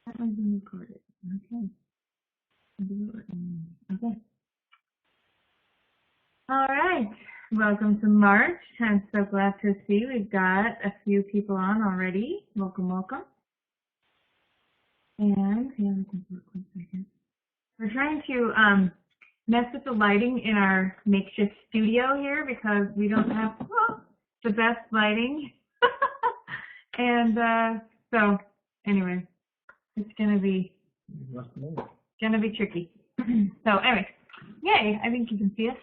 That one's been recorded. Okay. Okay. All right. Welcome to March. I'm so glad to see we've got a few people on already. Welcome, welcome. And we're trying to mess with the lighting in our makeshift studio here because we don't have the best lighting. And so anyway, it's gonna be tricky. So anyway, yay! I think you can see us.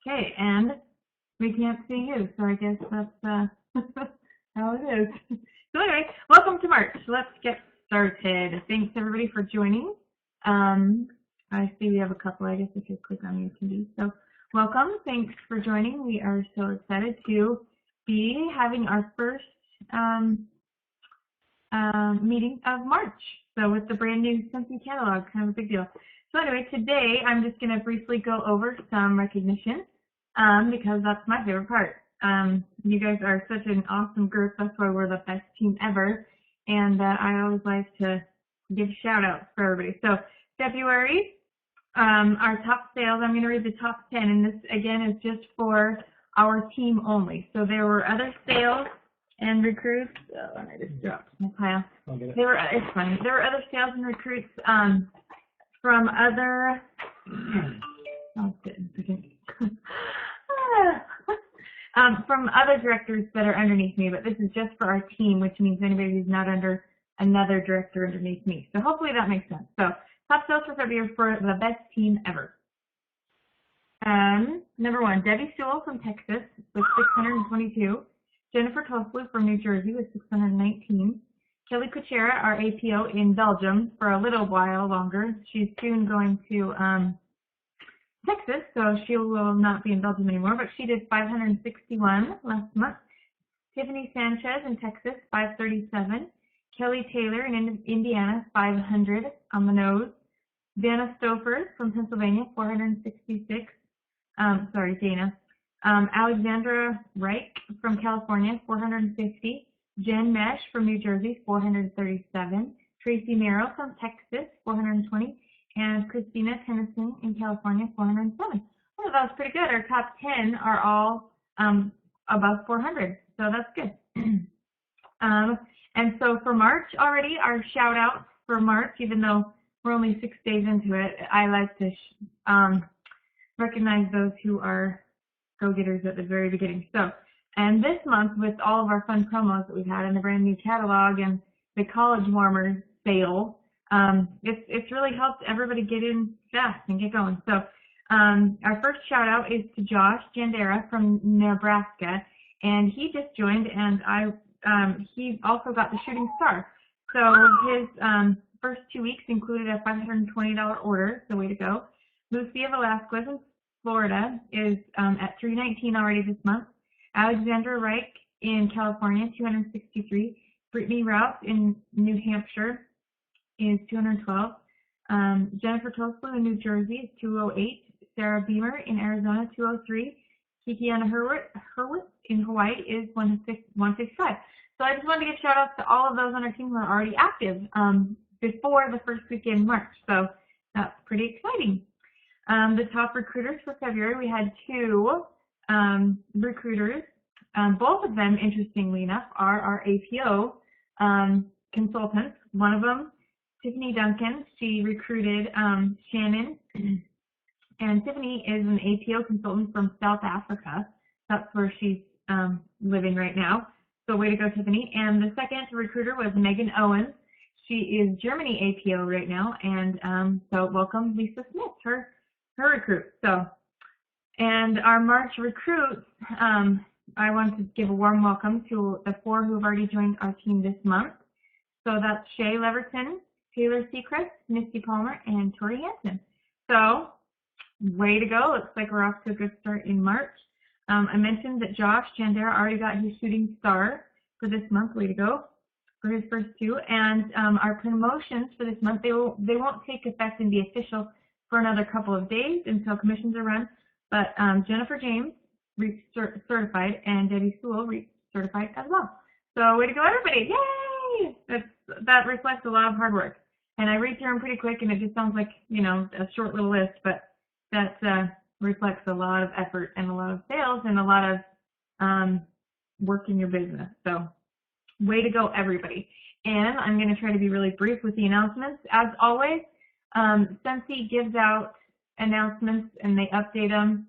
Okay, and we can't see you, so I guess that's how it is. So anyway, welcome to March. Let's get started. Thanks everybody for joining. I see we have a couple. I guess if you click on the attendees. So welcome. Thanks for joining. We are so excited to be having our first meeting of March. So with the brand new Scentsy catalog, kind of a big deal. So anyway, today I'm just going to briefly go over some recognition because that's my favorite part. You guys are such an awesome group. That's why we're the best team ever. And I always like to give shout outs for everybody. So February, our top sales, I'm going to read the top 10. And this, again, is just for our team only. So there were other sales and recruits. Oh, and I just dropped my pile. It's funny. There were other sales and recruits from other. From other directors that are underneath me, but this is just for our team, which means anybody who's not under another director underneath me. So hopefully that makes sense. So top sales for February for the best team ever. Number one, Debbie Sewell from Texas with 622. Jennifer Toslu from New Jersey with 619. Kelly Kuchera, our APO in Belgium, for a little while longer. She's soon going to Texas, so she will not be in Belgium anymore, but she did 561 last month. Tiffany Sanchez in Texas, 537. Kelly Taylor in Indiana, 500 on the nose. Dana Stouffer from Pennsylvania, 466. Dana. Alexandra Reich from California, 450. Jen Mesh from New Jersey, 437. Tracy Merrill from Texas, 420. And Christina Tennyson in California, 407. Oh, that was pretty good. Our top 10 are all above 400, so that's good. And so for March already, our shout out for March, even though we're only 6 days into it, I like to recognize those who are go-getters at the very beginning. So, and this month with all of our fun promos that we've had and the brand new catalog and the college warmer sale, it's really helped everybody get in fast and get going. So our first shout out is to Josh Jandera from Nebraska, and he just joined, and he also got the shooting star. So his first 2 weeks included a $520 order, so way to go. Lucia Velasquez in Florida is at $319 already this month. Alexandra Reich in California, $263. Brittany Rouse in New Hampshire is $212. Jennifer Toslu in New Jersey is $208. Sarah Beamer in Arizona, $203. Kikiana Hurwitz in Hawaii is $155. So I just wanted to give shout outs to all of those on our team who are already active before the first week in March. So that's pretty exciting. The top recruiters for February, we had 2 recruiters. Both of them, interestingly enough, are our APO consultants. One of them, Tiffany Duncan, she recruited Shannon, and Tiffany is an APO consultant from South Africa. That's where she's living right now. So way to go, Tiffany. And the second recruiter was Megan Owens. She is Germany APO right now, and so welcome Lisa Smith, her recruit. So, and our March recruits, I want to give a warm welcome to the 4 who have already joined our team this month. So that's Shay Leverton, Taylor Seacrest, Misty Palmer, and Tori Hansen. So, way to go. Looks like we're off to a good start in March. I mentioned that Josh Jandera already got his shooting star for this month. Way to go for his first 2. And our promotions for this month, they won't take effect and be official for another couple of days until commissions are run. But Jennifer James, certified, and Debbie Sewell, certified as well. So way to go, everybody. Yay! Yay! That reflects a lot of hard work. And I read through them pretty quick, and it just sounds like, you know, a short little list, but that reflects a lot of effort and a lot of sales and a lot of work in your business. So way to go, everybody. And I'm going to try to be really brief with the announcements. As always, Scentsy gives out announcements and they update them.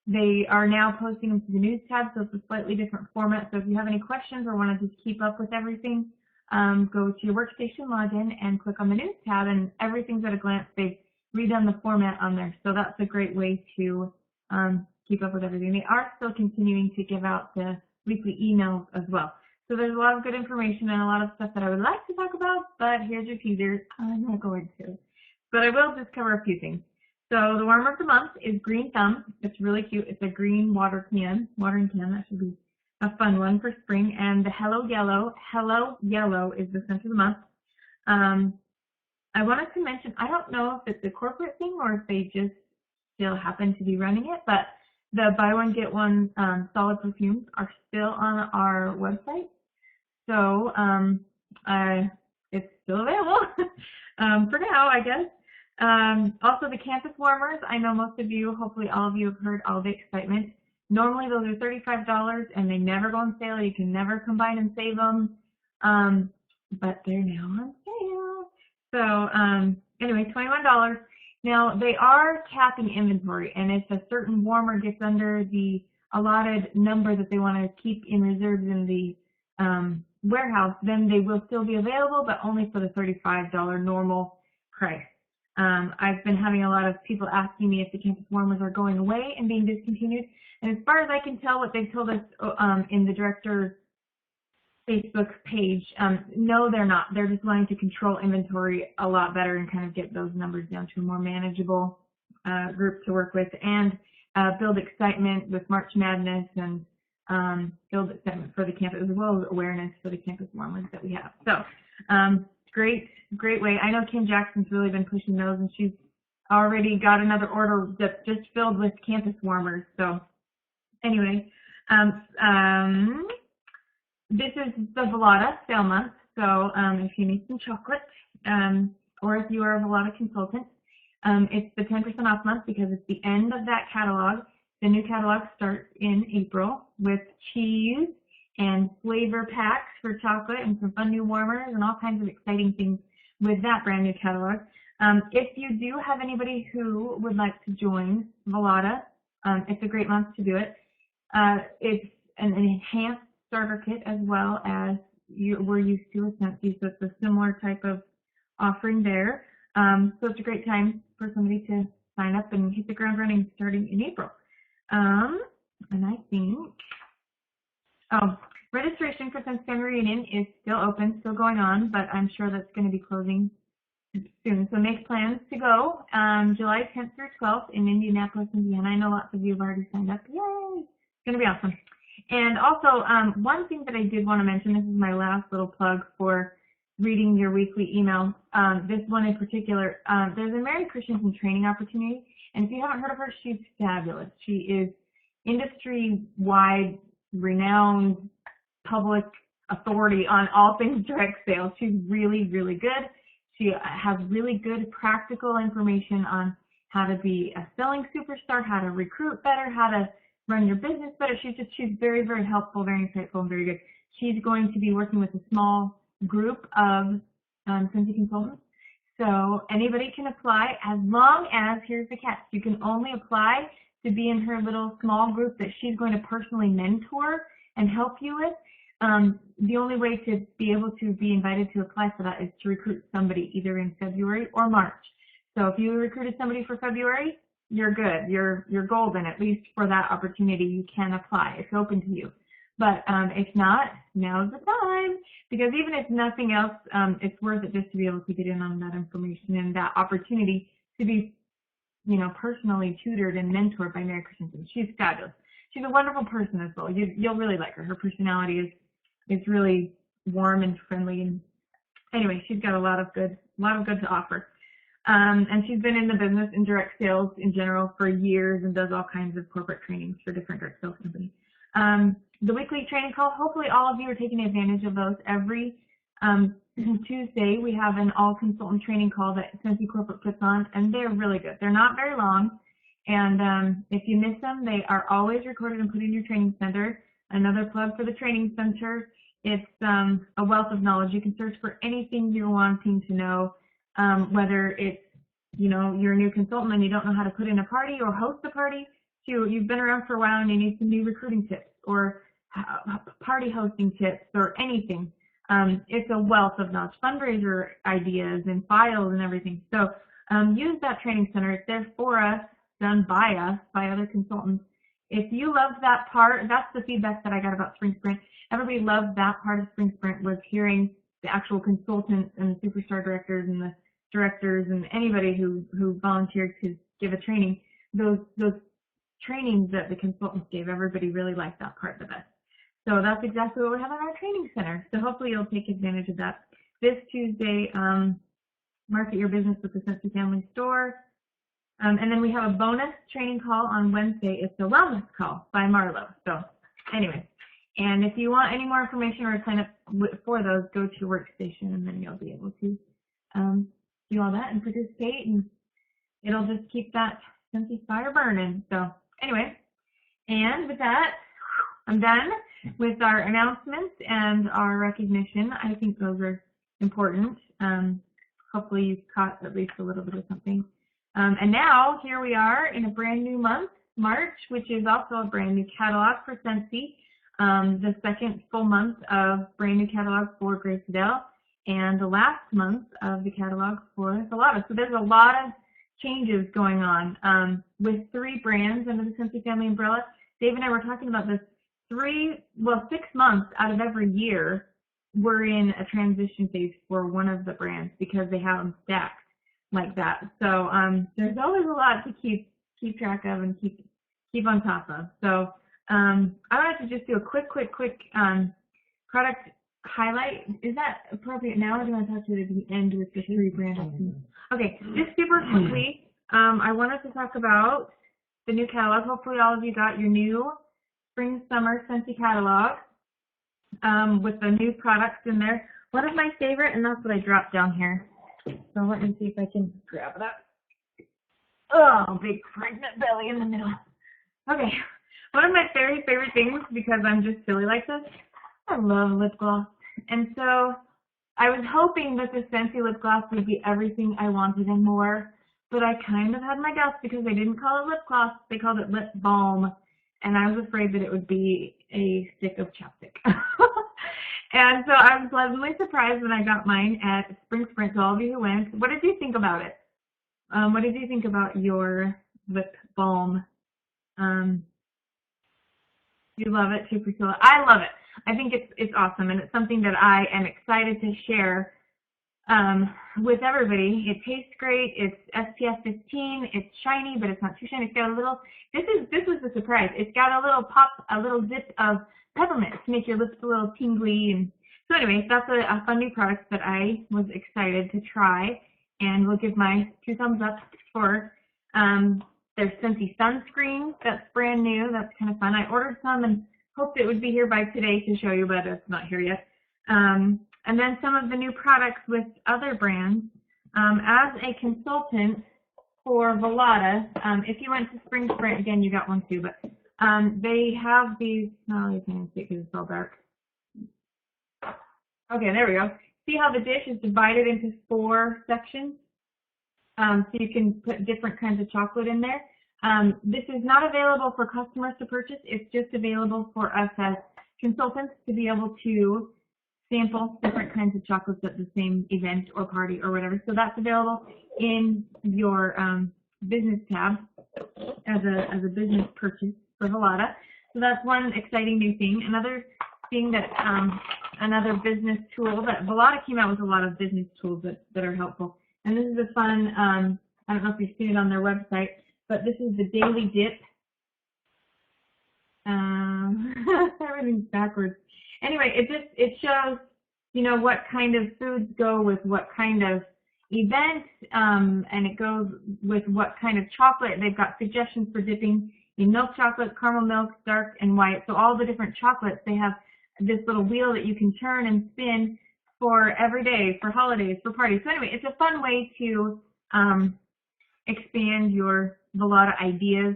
They are now posting them to the news tab, so it's a slightly different format. So if you have any questions or want to just keep up with everything, go to your workstation, log in, and click on the news tab, and everything's at a glance. They've redone the format on there, so that's a great way to keep up with everything. They are still continuing to give out the weekly emails as well. So there's a lot of good information and a lot of stuff that I would like to talk about, but here's your teaser. I'm not going to. But I will just cover a few things. So the warmer of the month is Green Thumb. It's really cute. It's a green watering can. That should be a fun one for spring. And the Hello Yellow is the scent of the month. I wanted to mention, I don't know if it's a corporate thing or if they just still happen to be running it, but the buy one, get one solid perfumes are still on our website. So it's still available for now, I guess. Also, the campus warmers, I know most of you, hopefully all of you have heard all the excitement. Normally those are $35 and they never go on sale. You can never combine and save them, but they're now on sale. So anyway, $21. Now they are capping inventory, and if a certain warmer gets under the allotted number that they want to keep in reserves in the warehouse, then they will still be available, but only for the $35 normal price. I've been having a lot of people asking me if the campus warmers are going away and being discontinued. And as far as I can tell, what they've told us in the director's Facebook page, no, they're not. They're just wanting to control inventory a lot better and kind of get those numbers down to a more manageable group to work with, and build excitement with March Madness and build excitement for the campus, as well as awareness for the campus warmers that we have. So great way. I know Kim Jackson's really been pushing those, and she's already got another order that's just filled with campus warmers. So anyway, this is the Velada sale month. So if you need some chocolate, or if you are a Velada consultant, it's the 10% off month because it's the end of that catalog. The new catalog starts in April with cheese and flavor packs for chocolate and some fun new warmers and all kinds of exciting things with that brand new catalog. If you do have anybody who would like to join Velada, it's a great month to do it. It's an enhanced starter kit as well as we're used to with Scentsy, so it's a similar type of offering there. So it's a great time for somebody to sign up and hit the ground running starting in April. And I think, registration for Scentsy Reunion is still open, still going on, but I'm sure that's going to be closing soon. So make plans to go July 10th through 12th in Indianapolis, Indiana. I know lots of you have already signed up. Yay! It's going to be awesome. And also, one thing that I did want to mention, this is my last little plug for reading your weekly email. This one in particular, there's a Mary Christensen training opportunity. And if you haven't heard of her, she's fabulous. She is industry-wide, renowned public authority on all things direct sales. She's really, really good. She has really good practical information on how to be a selling superstar, how to recruit better, how to run your business better. She's very, very helpful, very insightful, and very good. She's going to be working with a small group of Scentsy consultants. So anybody can apply as long as, here's the catch, you can only apply to be in her little small group that she's going to personally mentor and help you with. The only way to be able to be invited to apply for that is to recruit somebody either in February or March. So if you recruited somebody for February, you're good. You're golden, at least for that opportunity. You can apply. It's open to you. But if not, now's the time. Because even if nothing else, it's worth it just to be able to get in on that information and that opportunity to be, personally tutored and mentored by Mary Christensen. She's fabulous. She's a wonderful person as well. You'll really like her. Her personality is really warm and friendly. And anyway, she's got a lot of good to offer. And she's been in the business in direct sales in general for years and does all kinds of corporate trainings for different direct sales companies. The weekly training call, hopefully all of you are taking advantage of those. Every Tuesday, we have an all-consultant training call that Scentsy Corporate puts on, and they're really good. They're not very long, and if you miss them, they are always recorded and put in your training center. Another plug for the training center, it's a wealth of knowledge. You can search for anything you're wanting to know, whether it's, you know, you're a new consultant and you don't know how to put in a party or host a party, to you've been around for a while and you need some new recruiting tips or party hosting tips or anything. It's a wealth of knowledge, fundraiser ideas and files and everything. So use that training center. It's there for us, done by us, by other consultants. If you love that part, that's the feedback that I got about Spring Sprint. Everybody loved that part of Spring Sprint, was hearing the actual consultants and the superstar directors and the directors and anybody who volunteered to give a training. Those trainings that the consultants gave, everybody really liked that part the best. So that's exactly what we have in our training center. So hopefully you'll take advantage of that. This Tuesday, market your business with the Scentsy Family Store. And then we have a bonus training call on Wednesday. It's a wellness call by Marlo. So anyway, and if you want any more information or sign up for those, go to your workstation, and then you'll be able to do all that and participate, and it'll just keep that Scentsy fire burning. So anyway, and with that, I'm done with our announcements and our recognition. I think those are important. Hopefully you've caught at least a little bit of something. And now here we are in a brand new month, March, which is also a brand new catalog for Scentsy. The second full month of brand new catalog for Grace Adele, and the last month of the catalog for Salada. So there's a lot of changes going on with 3 brands under the Scentsy family umbrella. Dave and I were talking about this. 6 months out of every year, we're in a transition phase for one of the brands because they have them stacked like that. So there's always a lot to keep track of and keep on top of. So I wanted to just do a quick product highlight. Is that appropriate now, or do I want to talk to you at the end with the 3 brands? Okay, just super quickly, I wanted to talk about the new catalog. Hopefully all of you got your new Spring Summer Scentsy catalog with the new products in there. One of my favorite, and that's what I dropped down here. So let me see if I can grab it up. Oh, big pregnant belly in the middle. Okay, one of my very favorite things, because I'm just silly like this, I love lip gloss. And so I was hoping that the Scentsy lip gloss would be everything I wanted and more, but I kind of had my doubts because they didn't call it lip gloss, they called it lip balm. And I was afraid that it would be a stick of chapstick. And so I was pleasantly surprised when I got mine at Spring Sprint. To all of you who went, what did you think about it? What did you think about your lip balm? You love it too, Priscilla. I love it. I think it's awesome, and it's something that I am excited to share with everybody. It tastes great. It's SPF 15. It's shiny, but it's not too shiny. It's got a little. This was the surprise. It's got a little pop, a little zip of peppermint to make your lips a little tingly. And so, anyways, that's a fun new product that I was excited to try, and will give my 2 thumbs up for. There's Scentsy sunscreen. That's brand new. That's kind of fun. I ordered some and hoped it would be here by today to show you, but it's not here yet. And then some of the new products with other brands. As a consultant for Velada, if you went to Spring Sprint, again, you got one too, but they have these, oh, you can't see it because it's all dark. Okay, there we go. See how the dish is divided into 4 sections? So you can put different kinds of chocolate in there. This is not available for customers to purchase. It's just available for us as consultants to be able to sample different kinds of chocolates at the same event or party or whatever. So that's available in your business tab as a business purchase for Velada. So that's one exciting new thing. Another thing that another business tool that Velada came out with, a lot of business tools that are helpful. And this is a fun, I don't know if you've seen it on their website, but this is the Daily Dip. Everything's backwards. Anyway, it shows, you know, what kind of foods go with what kind of event, and it goes with what kind of chocolate. They've got suggestions for dipping in milk chocolate, caramel milk, dark, and white. So all the different chocolates, they have this little wheel that you can turn and spin for every day, for holidays, for parties. So anyway, it's a fun way to expand your Velada ideas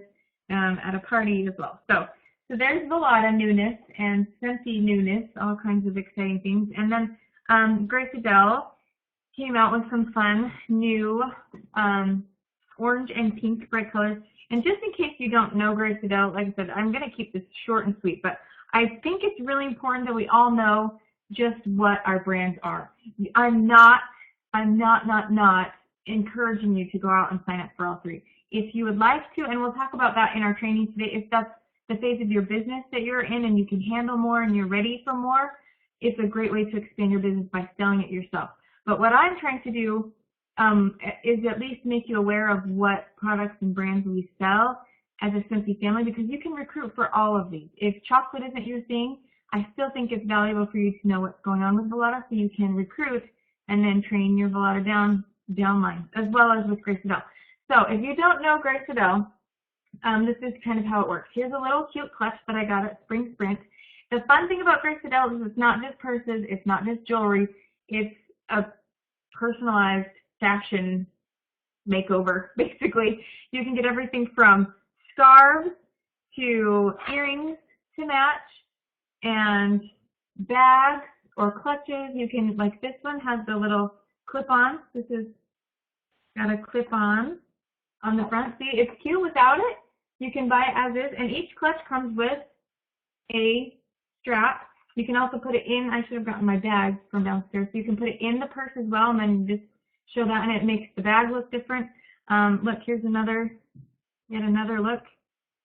at a party as well. So there's Velada newness and Scentsy newness, all kinds of exciting things. And then Grace Adele came out with some fun new orange and pink bright colors. And just in case you don't know Grace Adele, like I said, I'm going to keep this short and sweet, but I think it's really important that we all know just what our brands are. I'm not encouraging you to go out and sign up for all three. If you would like to, and we'll talk about that in our training today, if that's the phase of your business that you're in and you can handle more and you're ready for more, it's a great way to expand your business by selling it yourself. But what I'm trying to do is at least make you aware of what products and brands we sell as a Scentsy family, because you can recruit for all of these. If chocolate isn't your thing, I still think it's valuable for you to know what's going on with Velada so you can recruit and then train your Velada downline, as well as with Grace Adele. So if you don't know Grace Adele, this is kind of how it works. Here's a little cute clutch that I got at Spring Sprint. The fun thing about Grace Adele is it's not just purses, it's not just jewelry, it's a personalized fashion makeover, basically. You can get everything from scarves to earrings to match and bags or clutches. You can, like this one has the little clip-on. This is got a clip-on the front. See, it's cute without it. You can buy it as is, and each clutch comes with a strap. You can also put it in, I should have gotten my bag from downstairs, so you can put it in the purse as well, and then just show that, and it makes the bag look different. Look, here's yet another look.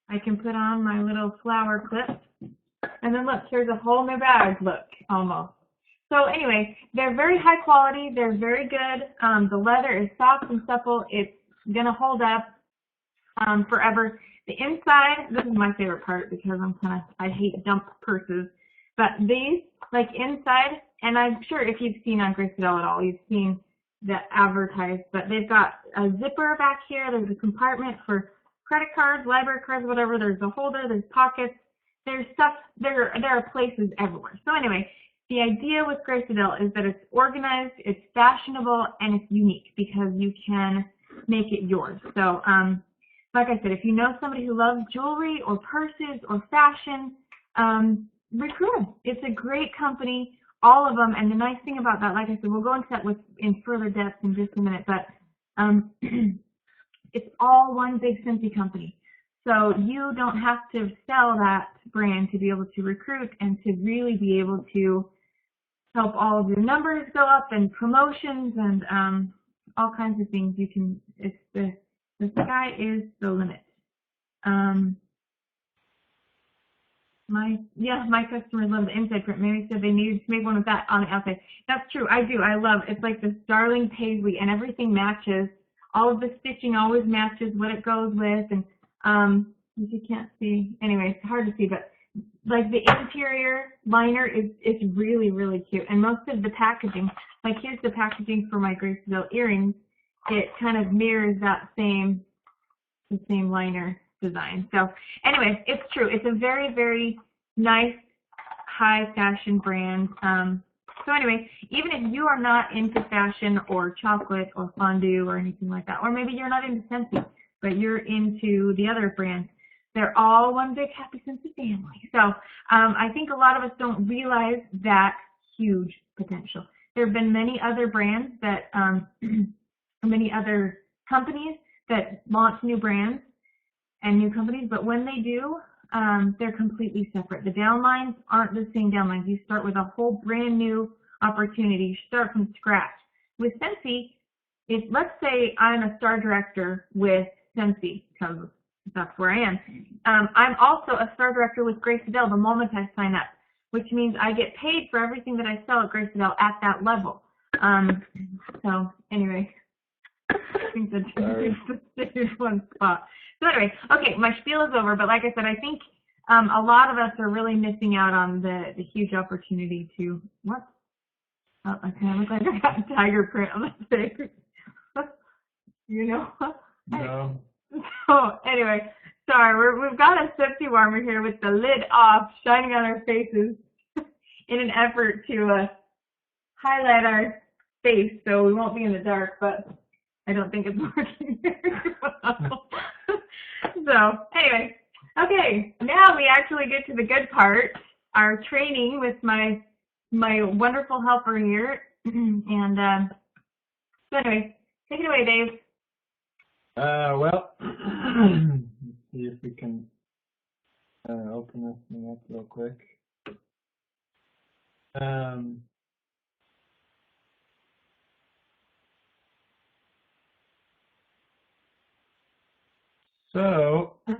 I can put on my little flower clip, and then look, here's a whole new bag look, almost. So anyway, they're very high quality, they're very good. The leather is soft and supple, it's gonna hold up forever. The inside, this is my favorite part because I hate dump purses. But these, like inside, and I'm sure if you've seen on Grace Adele at all, you've seen the advertised, but they've got a zipper back here, there's a compartment for credit cards, library cards, whatever, there's a holder, there's pockets, there's stuff, there are places everywhere. So anyway, the idea with Grace Adele is that it's organized, it's fashionable, and it's unique because you can make it yours. So, like I said, if you know somebody who loves jewelry or purses or fashion, recruit them. It's a great company, all of them. And the nice thing about that, like I said, we'll go into that in further depth in just a minute, but it's all one big Scentsy company. So you don't have to sell that brand to be able to recruit and to really be able to help all of your numbers go up and promotions and all kinds of things. You can, the sky is the limit. My customers love the inside print. Mary said they needed to make one with that on the outside. That's true. I do. I love it. It's like this darling paisley, and everything matches. All of the stitching always matches what it goes with. And if you can't see, anyway, it's hard to see, but like the interior liner it's really, really cute. And most of the packaging, like here's the packaging for my Grace Adele earrings. It kind of mirrors that the same liner design. So anyway, it's true. It's a very, very nice high fashion brand. So anyway, even if you are not into fashion or chocolate or fondue or anything like that, or maybe you're not into Scentsy, but you're into the other brands, they're all one big happy Scentsy family. So I think a lot of us don't realize that huge potential. There have been many other brands that, many other companies that launch new brands and new companies, but when they do, they're completely separate. The downlines aren't the same downlines. You start with a whole brand new opportunity. You start from scratch. With Scentsy, let's say I'm a star director with Scentsy, because that's where I am. I'm also a star director with Grace Adele the moment I sign up, which means I get paid for everything that I sell at Grace Adele at that level. So anyway, I think that's one spot. So anyway, okay, my spiel is over, but like I said, I think a lot of us are really missing out on the huge opportunity to, what? Oh, I kind of look like I got tiger print on my face. You know? No. So anyway, sorry, we've got a Scentsy warmer here with the lid off, shining on our faces in an effort to highlight our face so we won't be in the dark, but I don't think it's working very well. So, anyway, okay, now we actually get to the good part, our training with my wonderful helper here. And so anyway, take it away, Dave. Well, let's see if we can open this thing up real quick. So, we're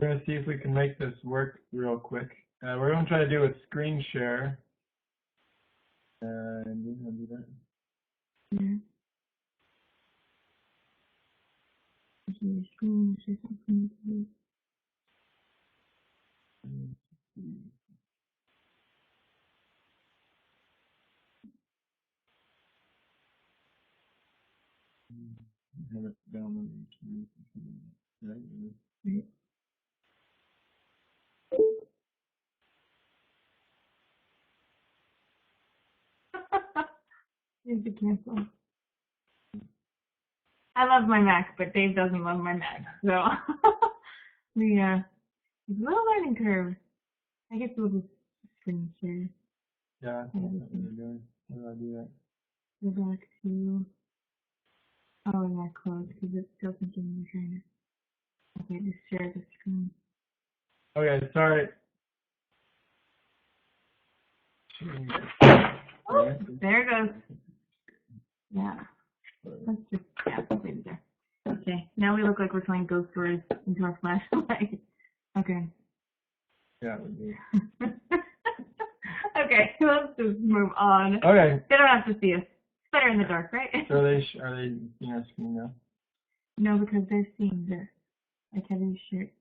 going to see if we can make this work real quick. We're going to try to do a screen share. And we're going to do that. Yeah. Screen share something. Have it downloaded. Right? Right. Need to cancel. I love my Mac, but Dave doesn't love my Mac, so it's a little learning curve. I guess we'll just screen share. Yeah, that's what we're doing. How do I do that? Go back to, oh yeah, close, because it's still thinking you're trying to, okay, just share the screen. Okay, sorry. Oh, there it goes. Yeah. Let's just, yeah, leave it there. Okay, now we look like we're telling ghost stories into our flashlight. Okay. Yeah, we do. Okay, let's just move on. Okay. They don't have to see us. It's better in the dark, right? So are they seeing our screen now? No, because they're seeing this. Like Heather's shirt.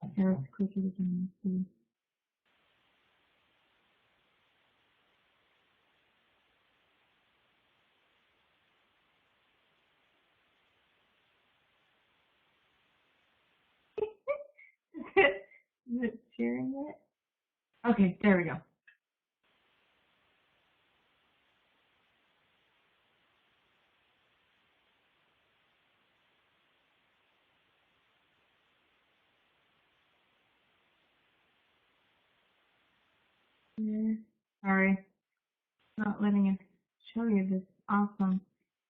So let's click it again and see. Is it sharing it? Okay, there we go. Yeah. Sorry. Not letting us show you this. Awesome.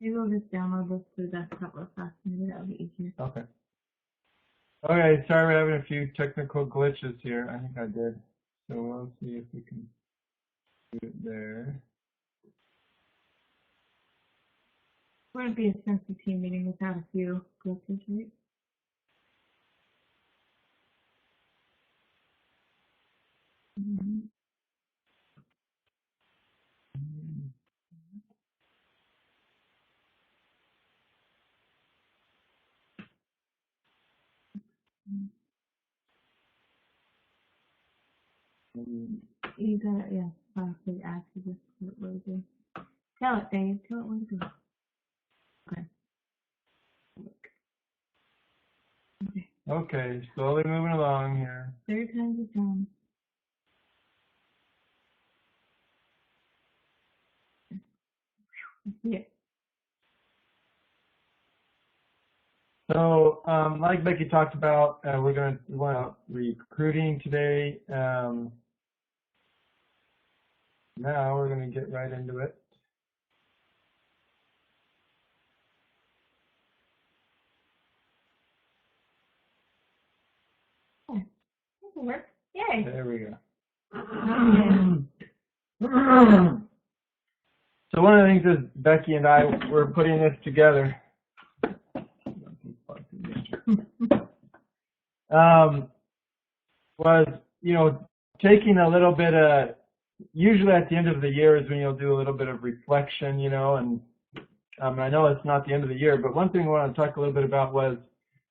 Maybe we'll just download this to the desktop real fast. Maybe that'll be easier. Okay. Okay, sorry we're having a few technical glitches here. I think I did. So we'll see if we can do it there. Wouldn't be a Scentsy team meeting without a few glitches, right? Mm-hmm. You got it, yeah. Honestly, actually, just what it is. Tell it, Dave. Tell it what it is. Okay. Okay. Okay, slowly moving along here. Third time's a charm. Yeah. So, like Becky talked about, we're going to recruiting today. Now we're going to get right into it. Yeah. That'll work. Yay. There we go. Yeah. So one of the things is Becky and I were putting this together. Was, you know, taking a little bit of, usually at the end of the year is when you'll do a little bit of reflection, you know, and I know it's not the end of the year, but one thing I want to talk a little bit about was,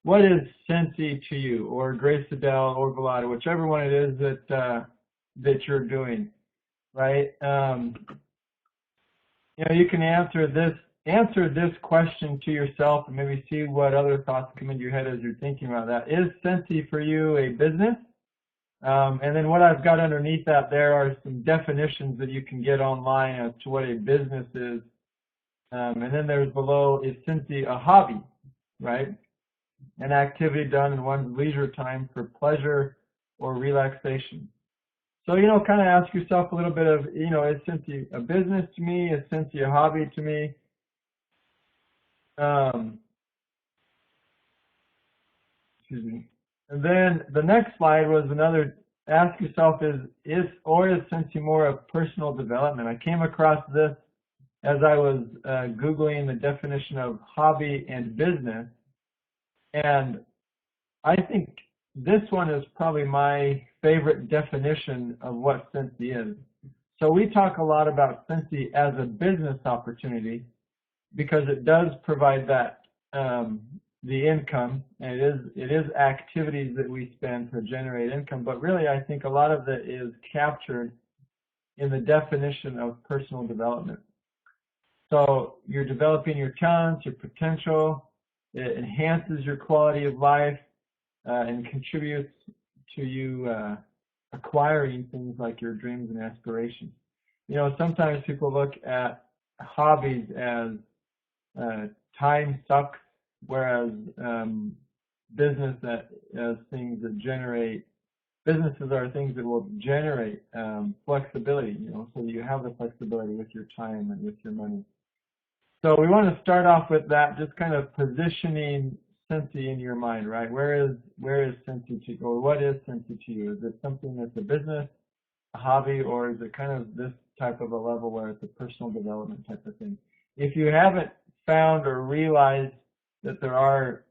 what is Scentsy to you, or Grace Adele, or Velada, whichever one it is that you're doing, right? You know, you can answer this question to yourself and maybe see what other thoughts come into your head as you're thinking about that. Is Scentsy for you a business? And then what I've got underneath that there are some definitions that you can get online as to what a business is. And then there's below, is Scentsy a hobby, right? An activity done in one's leisure time for pleasure or relaxation. So, kind of ask yourself a little bit of, is Scentsy a business to me? Is Scentsy a hobby to me? Excuse me. And then the next slide was another, ask yourself is Scentsy more of personal development? I came across this as I was Googling the definition of hobby and business. And I think this one is probably my favorite definition of what Scentsy is. So we talk a lot about Scentsy as a business opportunity because it does provide that the income, and it is activities that we spend to generate income, but really I think a lot of it is captured in the definition of personal development. So you're developing your talents, your potential, it enhances your quality of life, and contributes to you acquiring things like your dreams and aspirations. Sometimes people look at hobbies as time sucks, whereas business as things that generate, businesses are things that will generate flexibility, so that you have the flexibility with your time and with your money. So we want to start off with that, just kind of positioning Scentsy in your mind, right? Where is Scentsy to you, or what is Scentsy to you? Is it something that's a business, a hobby, or is it kind of this type of a level where it's a personal development type of thing? If you haven't found or realized that there are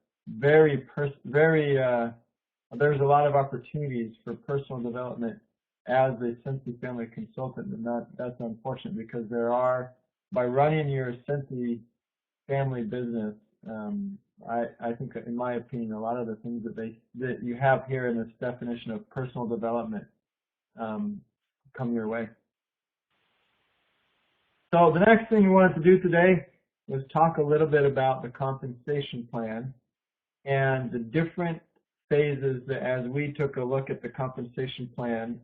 there's a lot of opportunities for personal development as a Scentsy family consultant, and that's unfortunate because there are, by running your Scentsy family business, I think, in my opinion, a lot of the things that you have here in this definition of personal development come your way. So the next thing we wanted to do today was talk a little bit about the compensation plan and the different phases that, as we took a look at the compensation plan,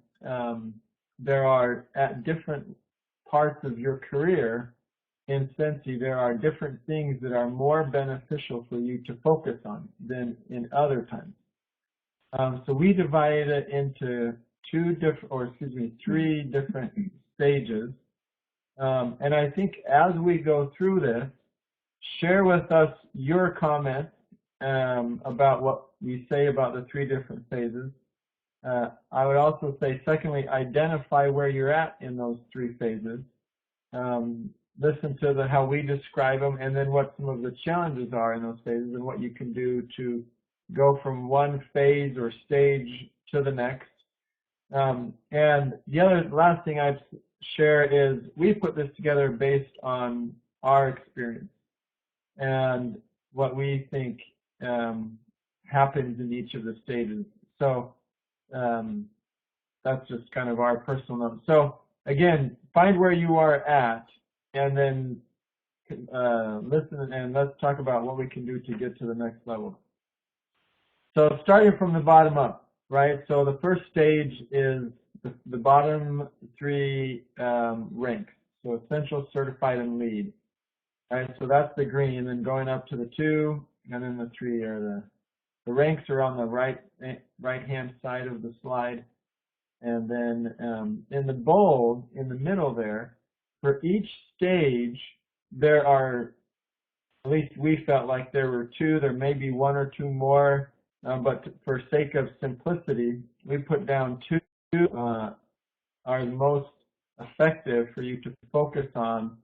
there are, at different parts of your career in Scentsy, there are different things that are more beneficial for you to focus on than in other times. So we divided it into three different stages. And I think as we go through this, share with us your comments about what we say about the three different phases. I would also say, secondly, identify where you're at in those three phases. Listen to how we describe them, and then what some of the challenges are in those phases and what you can do to go from one phase or stage to the next. And the last thing I'd share is we put this together based on our experience and what we think happens in each of the stages. So that's just kind of our personal note. So again, find where you are at, and then listen, and let's talk about what we can do to get to the next level. So starting from the bottom up, right? So the first stage is the bottom three ranks. So essential, certified, and lead. Right, so that's the green, and then going up to the 2, and then the 3 are the ranks are on the right-hand side of the slide. And then in the bold, in the middle there, for each stage, there are, at least we felt like there were 2, there may be 1 or 2 more, but for sake of simplicity, we put down 2 are the most effective for you to focus on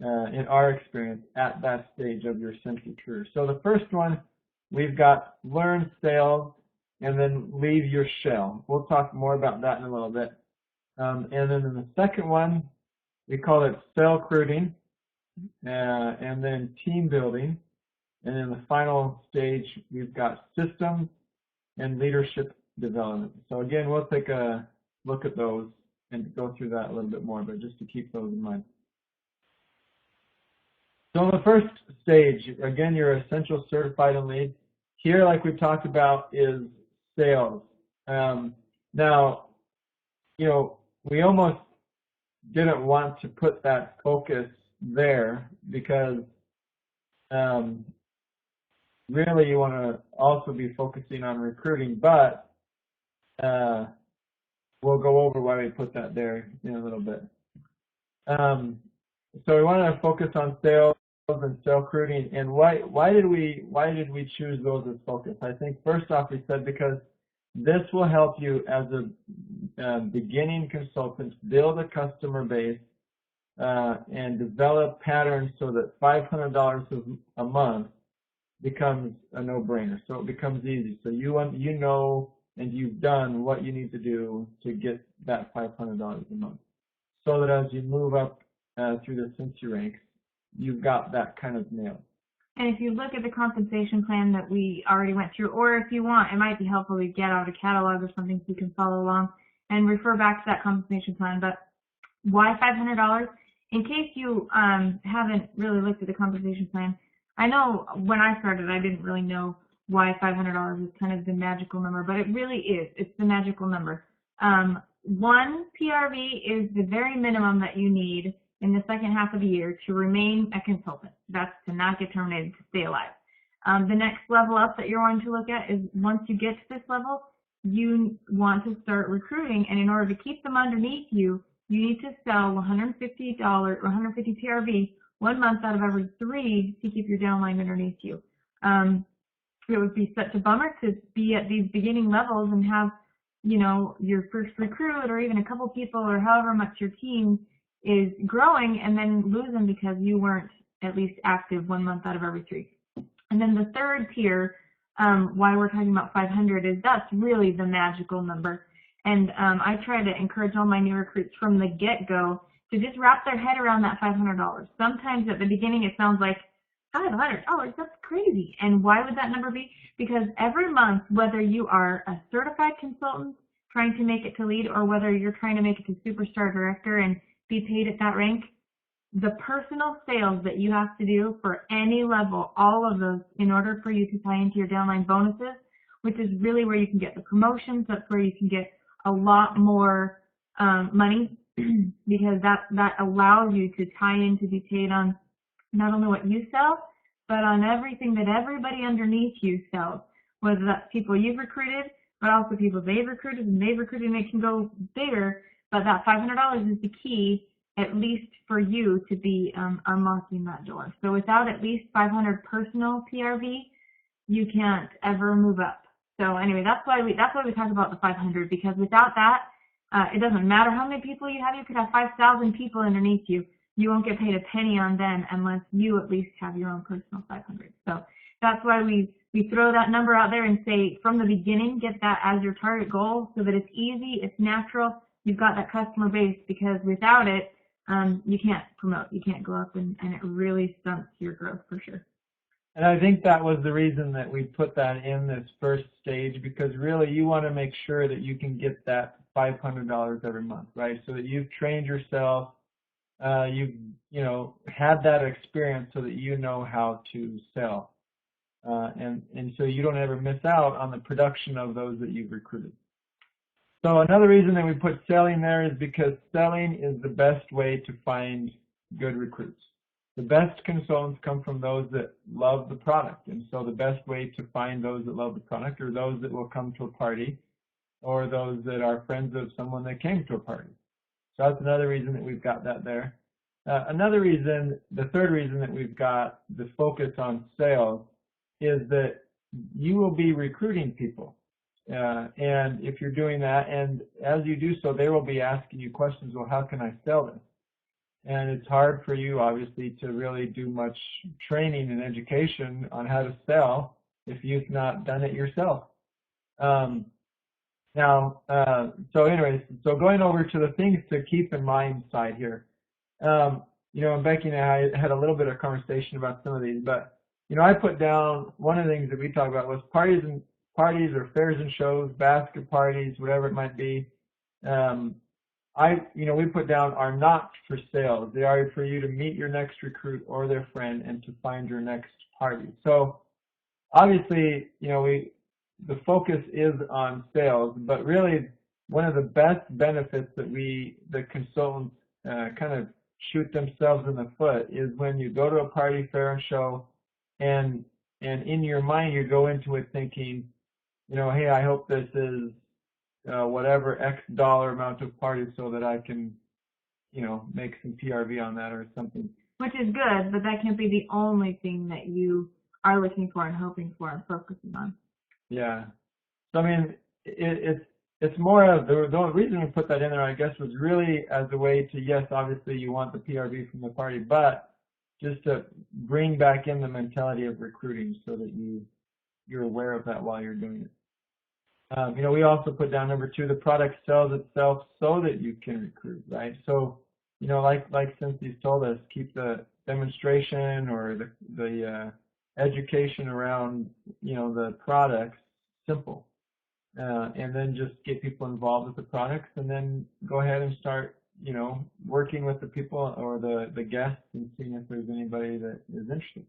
in our experience at that stage of your Scentsy career. So the first one, we've got learn sales and then leave your shell. We'll talk more about that in a little bit. And then in the second one, we call it sales recruiting, and then team building. And in the final stage, we've got systems and leadership development. So again, we'll take a look at those and go through that a little bit more, but just to keep those in mind. So the first stage, again, you're essential, certified, and lead. Here, like we talked about, is sales. Now, we almost didn't want to put that focus there because really you want to also be focusing on recruiting, but we'll go over why we put that there in a little bit. So we wanted to focus on sales and sales recruiting, and why did we choose those as focus? I think first off we said because this will help you as a beginning consultant build a customer base and develop patterns so that $500 a month becomes a no-brainer. So it becomes easy. So you know and you've done what you need to do to get that $500 a month. So that as you move up through the Scentsy ranks, you've got that kind of nailed. And if you look at the compensation plan that we already went through, or if you want, it might be helpful to get out a catalog or something so you can follow along and refer back to that compensation plan. But why $500? In case you haven't really looked at the compensation plan, I know when I started, I didn't really know why $500 is kind of the magical number, but it really is. It's the magical number. One PRV is the very minimum that you need in the second half of the year to remain a consultant. That's to not get terminated, to stay alive. The next level up that you're wanting to look at is once you get to this level, you want to start recruiting, and in order to keep them underneath you, you need to sell $150 or 150 PRV 1 month out of every 3 to keep your downline underneath you. It would be such a bummer to be at these beginning levels and have, your first recruit or even a couple people or however much your team is growing and then lose them because you weren't at least active 1 month out of every 3. And then the third tier, why we're talking about 500 is that's really the magical number. And I try to encourage all my new recruits from the get-go to just wrap their head around that $500. Sometimes at the beginning it sounds like $500, that's crazy. And why would that number be? Because every month, whether you are a certified consultant trying to make it to lead or whether you're trying to make it to superstar director and be paid at that rank, the personal sales that you have to do for any level, all of those, in order for you to tie into your downline bonuses, which is really where you can get the promotions, that's where you can get a lot more money because that allows you to tie in to be paid on not only what you sell, but on everything that everybody underneath you sells, whether that's people you've recruited, but also people they've recruited and it can go bigger. But that $500 is the key, at least for you to be unlocking that door. So without at least 500 personal PRV, you can't ever move up. So anyway, that's why we talk about the 500, because without that, it doesn't matter how many people you have. You could have 5,000 people underneath you. You won't get paid a penny on them unless you at least have your own personal 500. So that's why we throw that number out there and say from the beginning, get that as your target goal so that it's easy, it's natural, you've got that customer base, because without it, you can't promote, you can't go up, and it really stunts your growth for sure. And I think that was the reason that we put that in this first stage, because really you want to make sure that you can get that $500 every month, right? So that you've trained yourself, you've had that experience so that you know how to sell, and so you don't ever miss out on the production of those that you've recruited. So another reason that we put selling there is because selling is the best way to find good recruits. The best consultants come from those that love the product, and so the best way to find those that love the product are those that will come to a party or those that are friends of someone that came to a party. So that's another reason that we've got that there. Another reason, the third reason that we've got the focus on sales is that you will be recruiting people. And if you're doing that, and as you do so, they will be asking you questions, well, how can I sell this? And it's hard for you, obviously, to really do much training and education on how to sell if you've not done it yourself. So anyways, so going over to the things to keep in mind side here. And Becky and I had a little bit of conversation about some of these, but, I put down one of the things that we talked about was parties or fairs and shows, basket parties, whatever it might be. We put down are not for sales. They are for you to meet your next recruit or their friend and to find your next party. So obviously, the focus is on sales, but really one of the best benefits that the consultants kind of shoot themselves in the foot is when you go to a party, fair, and show, and in your mind you go into it thinking, hey, I hope this is whatever X dollar amount of parties so that I can, make some PRV on that or something. Which is good, but that can't be the only thing that you are looking for and hoping for and focusing on. Yeah. So, I mean, it's more of the reason we put that in there, I guess, was really as a way to, yes, obviously you want the PRV from the party, but just to bring back in the mentality of recruiting so that you're aware of that while you're doing it. We also put down number 2, the product sells itself so that you can recruit, right? So, like Scentsy told us, keep the demonstration or the education around, the products simple. And then just get people involved with the products and then go ahead and start, working with the people or the guests and seeing if there's anybody that is interested.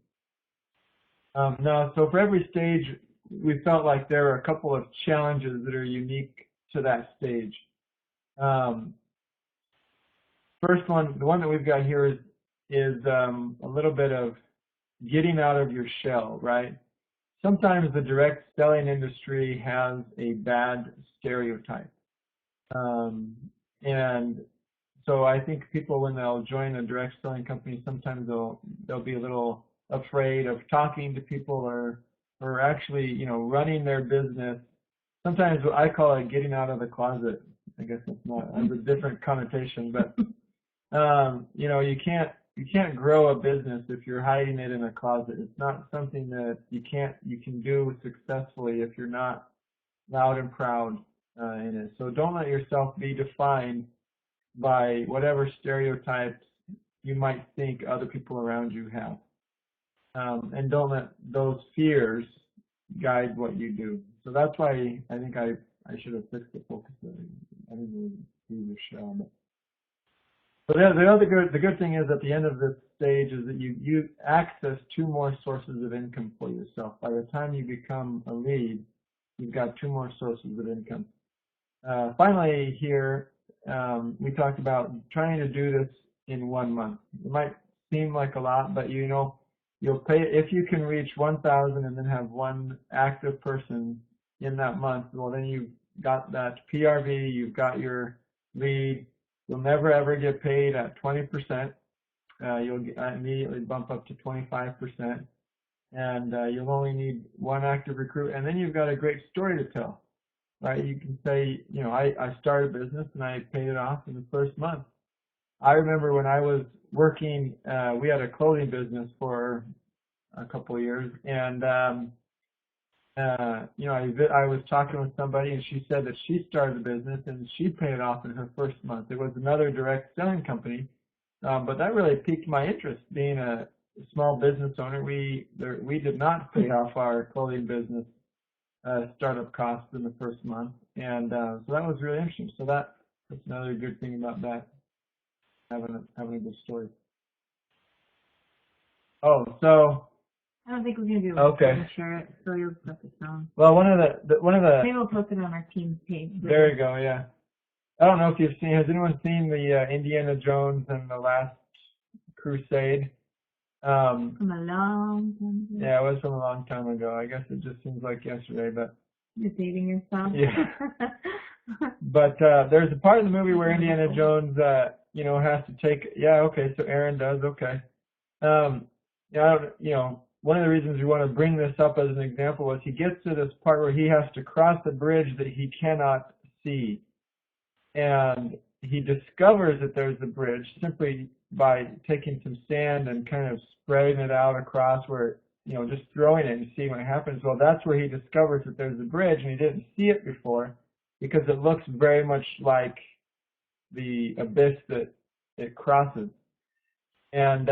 Now, so for every stage, we felt like there are a couple of challenges that are unique to that stage. First one, the one that we've got here is a little bit of getting out of your shell, right? Sometimes the direct selling industry has a bad stereotype. And so I think people, when they'll join a direct selling company, sometimes they'll be a little afraid of talking to people or actually, running their business. Sometimes I call it getting out of the closet. I guess that's not has a different connotation, but you can't grow a business if you're hiding it in a closet. It's not something that you can do successfully if you're not loud and proud in it. So don't let yourself be defined by whatever stereotypes you might think other people around you have. And don't let those fears guide what you do. So that's why I think I should have fixed the focus. I didn't really see the show. But the good thing is at the end of this stage is that you access 2 more sources of income for yourself. By the time you become a lead, you've got 2 more sources of income. Finally here, we talked about trying to do this in 1 month. It might seem like a lot, but you'll pay if you can reach 1,000 and then have 1 active person in that month. Well, then you've got that PRV, you've got your lead. You'll never ever get paid at 20%. You'll immediately bump up to 25%, and you'll only need 1 active recruit, and then you've got a great story to tell, right? You can say, I started a business and I paid it off in the first month. I remember when I was working, we had a clothing business for a couple of years, and I was talking with somebody, and she said that she started a business and she paid it off in her first month. It was another direct selling company, but that really piqued my interest. Being a small business owner, we did not pay off our clothing business startup costs in the first month, and so that was really interesting. So that's another good thing about that, having a good story. Oh, so. I don't think we're going to be able to share it, so you'll put this on. Well, one of the maybe we'll post it on our team's page. There you go, yeah. I don't know if you've seen, has anyone seen the Indiana Jones and the Last Crusade? From a long time ago. Yeah, it was from a long time ago. I guess it just seems like yesterday, but. You're dating yourself? Yeah. But there's a part of the movie where Indiana Jones, has to take, so Aaron does, okay. One of the reasons we want to bring this up as an example is he gets to this part where he has to cross a bridge that he cannot see. And he discovers that there's a bridge simply by taking some sand and kind of spreading it out across where, just throwing it and seeing what happens. Well, that's where he discovers that there's a bridge, and he didn't see it before because it looks very much like the abyss that it crosses. And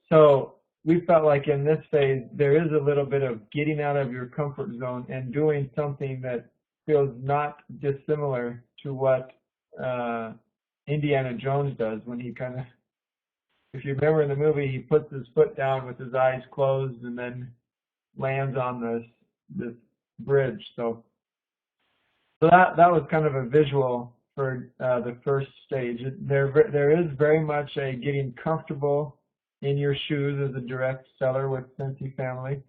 so we felt like in this phase, there is a little bit of getting out of your comfort zone and doing something that feels not dissimilar to what Indiana Jones does when he kind of, if you remember in the movie, he puts his foot down with his eyes closed and then lands on this bridge. So So that was kind of a visual for the first stage. There is very much a getting comfortable in your shoes as a direct seller with Scentsy family,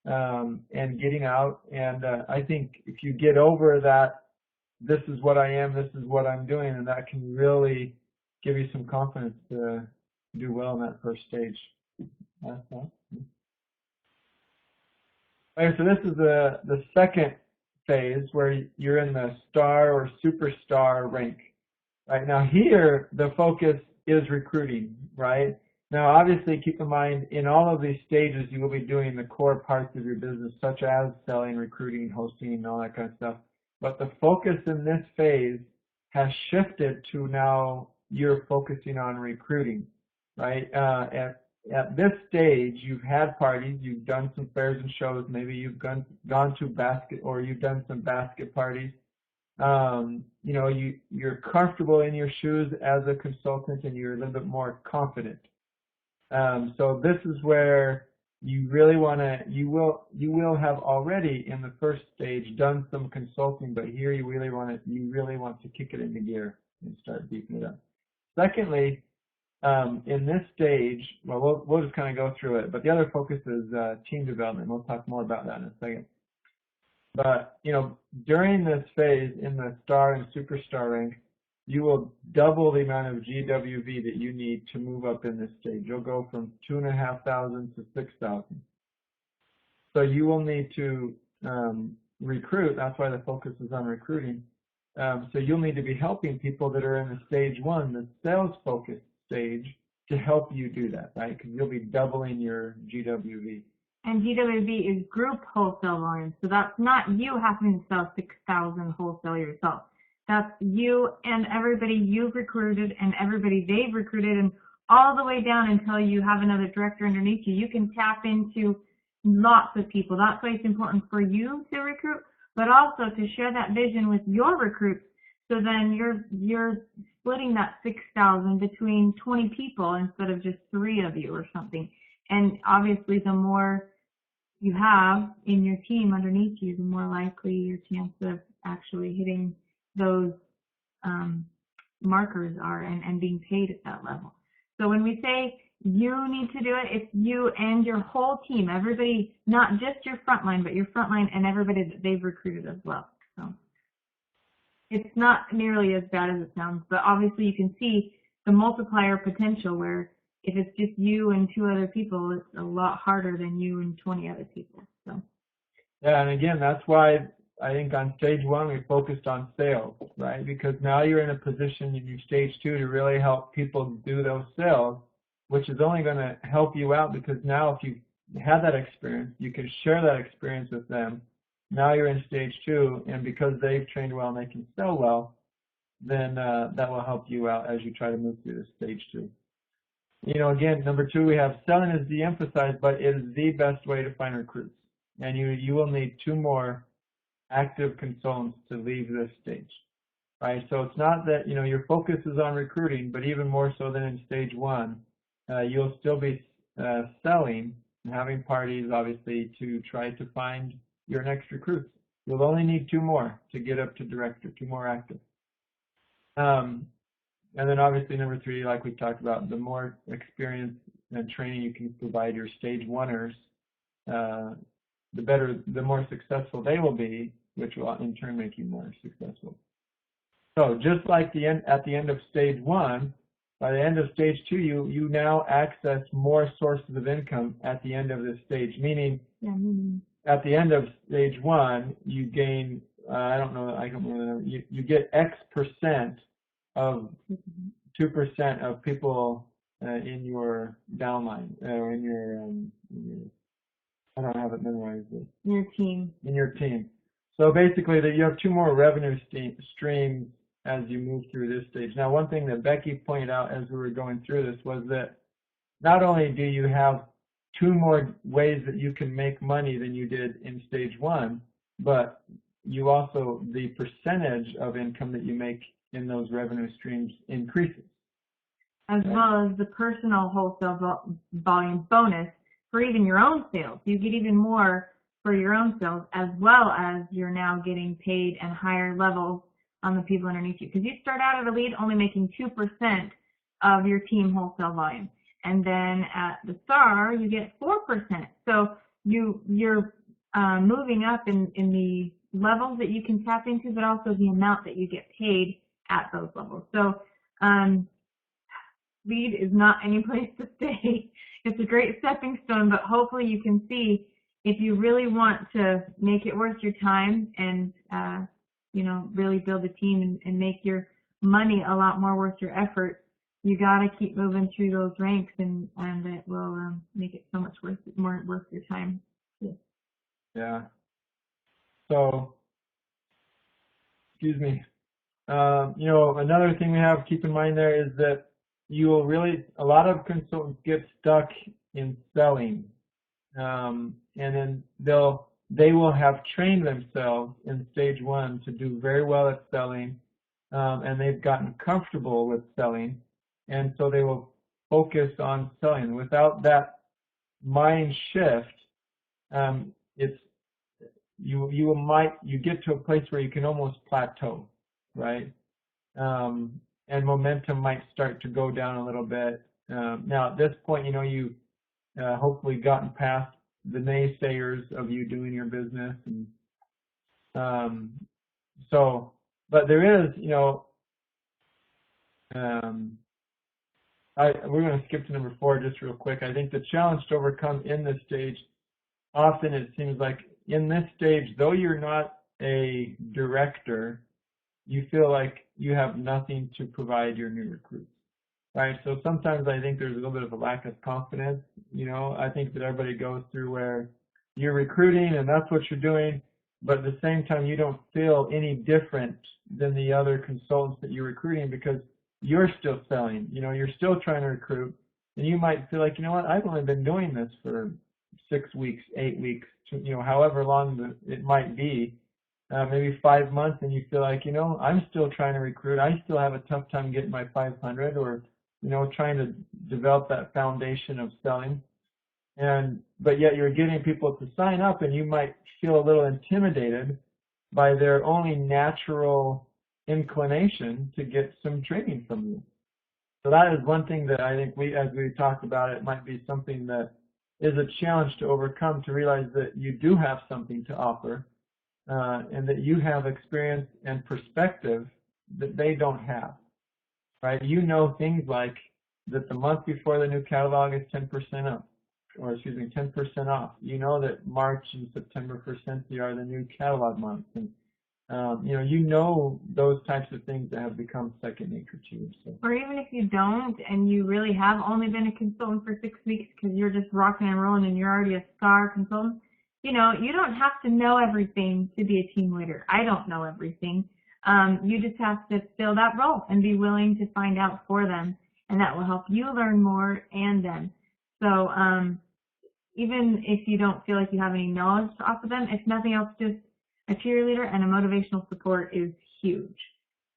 and getting out. And I think if you get over that, this is what I am, this is what I'm doing, and that can really give you some confidence to do well in that first stage. Okay, so this is the second phase where you're in the star or superstar rank. Right now here, the focus is recruiting, right? Now obviously keep in mind, in all of these stages you will be doing the core parts of your business, such as selling, recruiting, hosting, and all that kind of stuff. But the focus in this phase has shifted to now you're focusing on recruiting, right? At this stage, you've had parties, you've done some fairs and shows, maybe you've gone to basket, or you've done some basket parties. You know, you're comfortable in your shoes as a consultant, and you're a little bit more confident. So this is where you really want to, you will have already in the first stage done some consulting, but here you really want to kick it into gear and start beefing it up. Secondly, in this stage, well, we'll just kind of go through it, but the other focus is team development. We'll talk more about that in a second. But, you know, during this phase in the star and superstar rank, you will double the amount of GWV that you need to move up in this stage. You'll go from 2,500 to 6,000. So you will need to recruit. That's why the focus is on recruiting. So you'll need to be helping people that are in the stage one, the sales focused stage, to help you do that, right? Because you'll be doubling your GWV. And GWV is group wholesale volume, so that's not you having to sell 6,000 wholesale yourself. That's you and everybody you've recruited and everybody they've recruited, and all the way down until you have another director underneath you. You can tap into lots of people. That's why it's important for you to recruit, but also to share that vision with your recruits. So then you're splitting that 6,000 between 20 people instead of just 3 of you or something. And obviously, the more you have in your team underneath you, the more likely your chance of actually hitting those markers are and being paid at that level. So when we say you need to do it, it's you and your whole team, everybody, not just your frontline, but your frontline and everybody that they've recruited as well. So it's not nearly as bad as it sounds, but obviously you can see the multiplier potential where if it's just you and 2 other people, it's a lot harder than you and 20 other people. So. Yeah, and again, that's why I think on stage 1 we focused on sales, right? Because now you're in a position in your stage 2 to really help people do those sales, which is only going to help you out, because now if you had that experience, you can share that experience with them. Now you're in stage 2, and because they've trained well and they can sell well, then that will help you out as you try to move through to stage 2. You know, again, number 2, we have selling is de-emphasized, but it is the best way to find recruits. And you will need 2 more active consultants to leave this stage, right? So it's not that, you know, your focus is on recruiting, but even more so than in stage 1, you'll still be selling and having parties, obviously, to try to find your next recruits. You'll only need 2 more to get up to director, 2 more active. And then obviously number 3, like we talked about, the more experience and training you can provide your stage 1ers, the more successful they will be, which will in turn make you more successful. So just like at the end of stage 1, by the end of stage 2, you now access more sources of income at the end of this stage, meaning at the end of stage 1, you gain, I don't remember, you get X% of 2% of people in your downline, or in your I don't have it memorized. Your team. In your team. So basically, that you have 2 more revenue streams as you move through this stage. Now, one thing that Becky pointed out as we were going through this was that not only do you have 2 more ways that you can make money than you did in stage 1, but you also, the percentage of income that you make in those revenue streams increases. As well as the personal wholesale volume bonus for even your own sales. You get even more for your own sales, as well as you're now getting paid and higher levels on the people underneath you. Because you start out at a lead only making 2% of your team wholesale volume. And then at the star, you get 4%. So you're moving up in the levels that you can tap into, but also the amount that you get paid at those levels. So lead is not any place to stay. It's a great stepping stone, but hopefully you can see if you really want to make it worth your time and really build a team and make your money a lot more worth your effort, you got to keep moving through those ranks, and it will make it so much more worth your time. Yeah. So, excuse me. Another thing we have to keep in mind there is that a lot of consultants get stuck in selling, and then they will have trained themselves in stage 1 to do very well at selling, and they've gotten comfortable with selling, and so they will focus on selling. Without that mind shift, you get to a place where you can almost plateau, right? And momentum might start to go down a little bit. Now at this point, you hopefully gotten past the naysayers of you doing your business, and but there is, we're going to skip to number 4 just real quick. I think the challenge to overcome in this stage, often it seems like in this stage, though you're not a director, you feel like you have nothing to provide your new recruits, right? So sometimes I think there's a little bit of a lack of confidence. I think that everybody goes through where you're recruiting and that's what you're doing, but at the same time you don't feel any different than the other consultants that you're recruiting because you're still selling. You're still trying to recruit, and you might feel like, I've only been doing this for 6 weeks, 8 weeks, however long it might be. Maybe 5 months, and you feel like, I'm still trying to recruit. I still have a tough time getting my 500, or, trying to develop that foundation of selling. But yet you're getting people to sign up, and you might feel a little intimidated by their only natural inclination to get some training from you. So that is one thing that I think as we talked about it, might be something that is a challenge to overcome, to realize that you do have something to offer. And that you have experience and perspective that they don't have, right? Things like that the month before the new catalog is 10% off, 10% off. That March and September for Scentsy are the new catalog months, and those types of things that have become second nature to you. So. Or even if you don't, and you really have only been a consultant for 6 weeks because you're just rocking and rolling and you're already a star consultant. You don't have to know everything to be a team leader. I don't know everything. You just have to fill that role and be willing to find out for them, and that will help you learn more and them. So even if you don't feel like you have any knowledge to offer them, if nothing else, just a cheerleader and a motivational support is huge.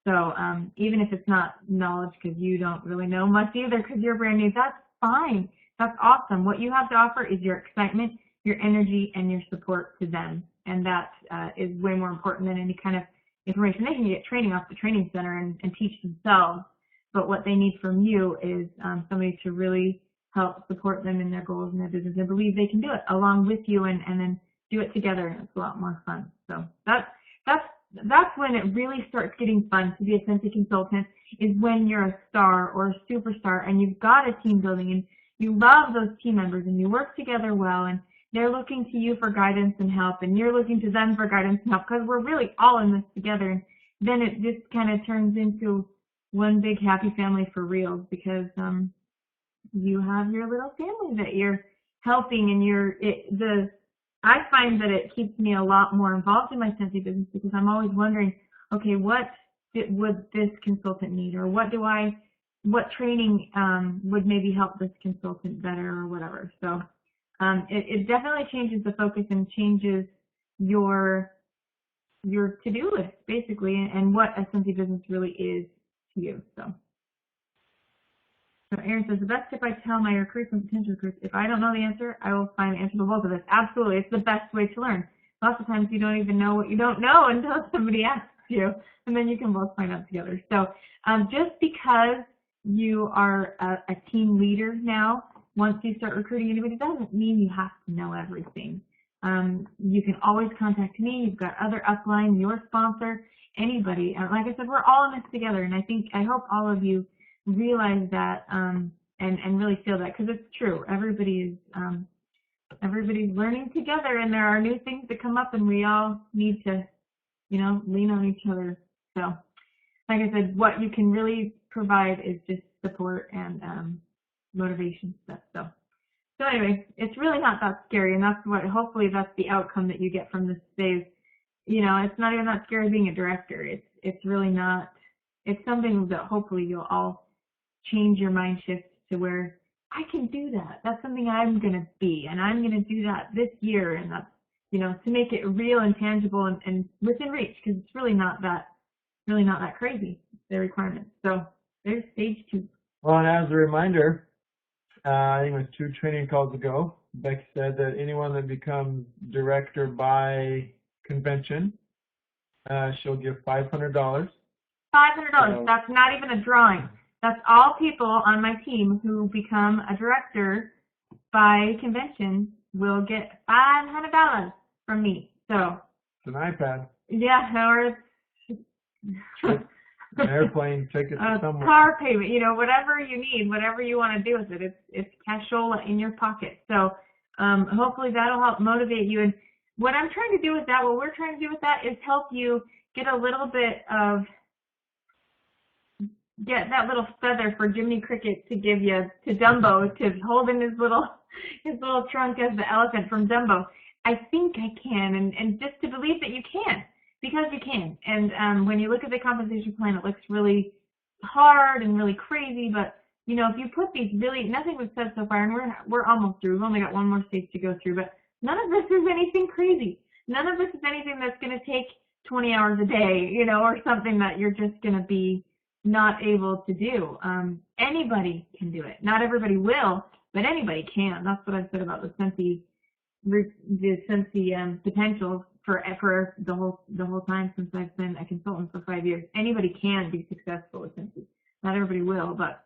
So even if it's not knowledge because you don't really know much either because you're brand new, that's fine. That's awesome. What you have to offer is your excitement, your energy, and your support to them, and that is way more important than any kind of information. They can get training off the training center and teach themselves, but what they need from you is somebody to really help support them in their goals and their business and believe they can do it along with you, and then do it together, and it's a lot more fun. So that's when it really starts getting fun to be a Scentsy consultant, is when you're a star or a superstar and you've got a team building and you love those team members and you work together well, and they're looking to you for guidance and help, and you're looking to them for guidance and help, because we're really all in this together. And then it just kind of turns into one big happy family for real, because you have your little family that you're helping, and I find that it keeps me a lot more involved in my Scentsy business, because I'm always wondering, okay, what would this consultant need, or what training would maybe help this consultant better, or whatever. So it definitely changes the focus and changes your to-do list, basically, and what a Scentsy business really is to you. So. So Aaron says, the best tip I tell my recruits and potential recruits, if I don't know the answer, I will find the answer to both of us. Absolutely. It's the best way to learn. Lots of times you don't even know what you don't know until somebody asks you, and then you can both find out together. So just because you are a team leader now, once you start recruiting anybody, doesn't mean you have to know everything. You can always contact me. You've got other upline, your sponsor, anybody. Like I said, we're all in this together, and I hope all of you realize that and really feel that, because it's true. Everybody's learning together, and there are new things that come up, and we all need to, lean on each other. So, like I said, what you can really provide is just support and motivation stuff. So anyway, it's really not that scary, and hopefully that's the outcome that you get from this phase. It's not even that scary being a director. It's really not. It's something that hopefully you'll all change your mind shift to where I can do that. That's something I'm going to be, and I'm going to do that this year, and that's, to make it real and tangible and within reach, because it's really not that crazy, the requirements. So there's stage 2. Well, and as a reminder, I think it was 2 training calls ago, Becky said that anyone that becomes director by convention, she'll give $500. $500. So, that's not even a drawing. That's all people on my team who become a director by convention will get $500 from me. So it's an iPad. Yeah, or an airplane ticket to somewhere. Car payment, whatever you need, whatever you want to do with it. It's cashola in your pocket. So hopefully that'll help motivate you. And what I'm trying to do with that, what we're trying to do with that, is help you get a little bit of that little feather for Jiminy Cricket to give you to Dumbo to hold in his little trunk as the elephant from Dumbo. I think I can, and just to believe that you can, because you can. And when you look at the compensation plan, it looks really hard and really crazy, but if you put these nothing was said so far, and we're almost through. We've only got one more stage to go through, but none of this is anything crazy. None of this is anything that's going to take 20 hours a day, or something that you're just going to be not able to do. Anybody can do it. Not everybody will, but anybody can. That's what I've said about the Scentsy potential for the whole time since I've been a consultant for 5 years. Anybody can be successful with Scentsy. Not everybody will, but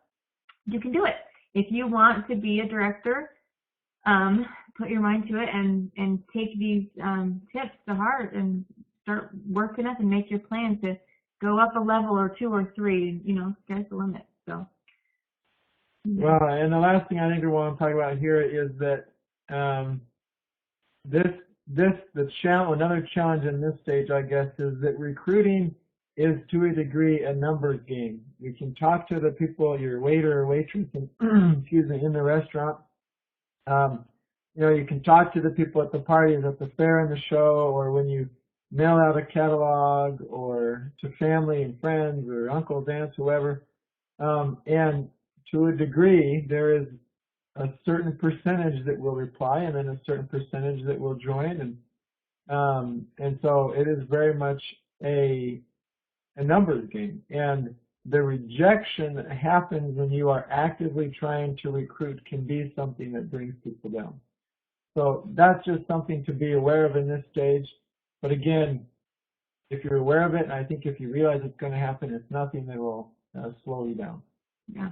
you can do it. If you want to be a director, put your mind to it and take these tips to heart and start working up and make your plan to go up a level or 2 or 3, and sky's the limit. So. Yeah. Well, and the last thing I think we want to talk about here is that another challenge in this stage, I guess, is that recruiting is to a degree a numbers game. You can talk to the people, your waiter or waitress, in the restaurant. You can talk to the people at the parties, at the fair and the show, or when you mail out a catalog, or to family and friends or uncles, aunts, whoever. And to a degree, there is a certain percentage that will reply, and then a certain percentage that will join, and so it is very much a numbers game. And the rejection that happens when you are actively trying to recruit can be something that brings people down. So that's just something to be aware of in this stage. But again, if you're aware of it, and I think if you realize it's going to happen, it's nothing that will slow you down. Yeah.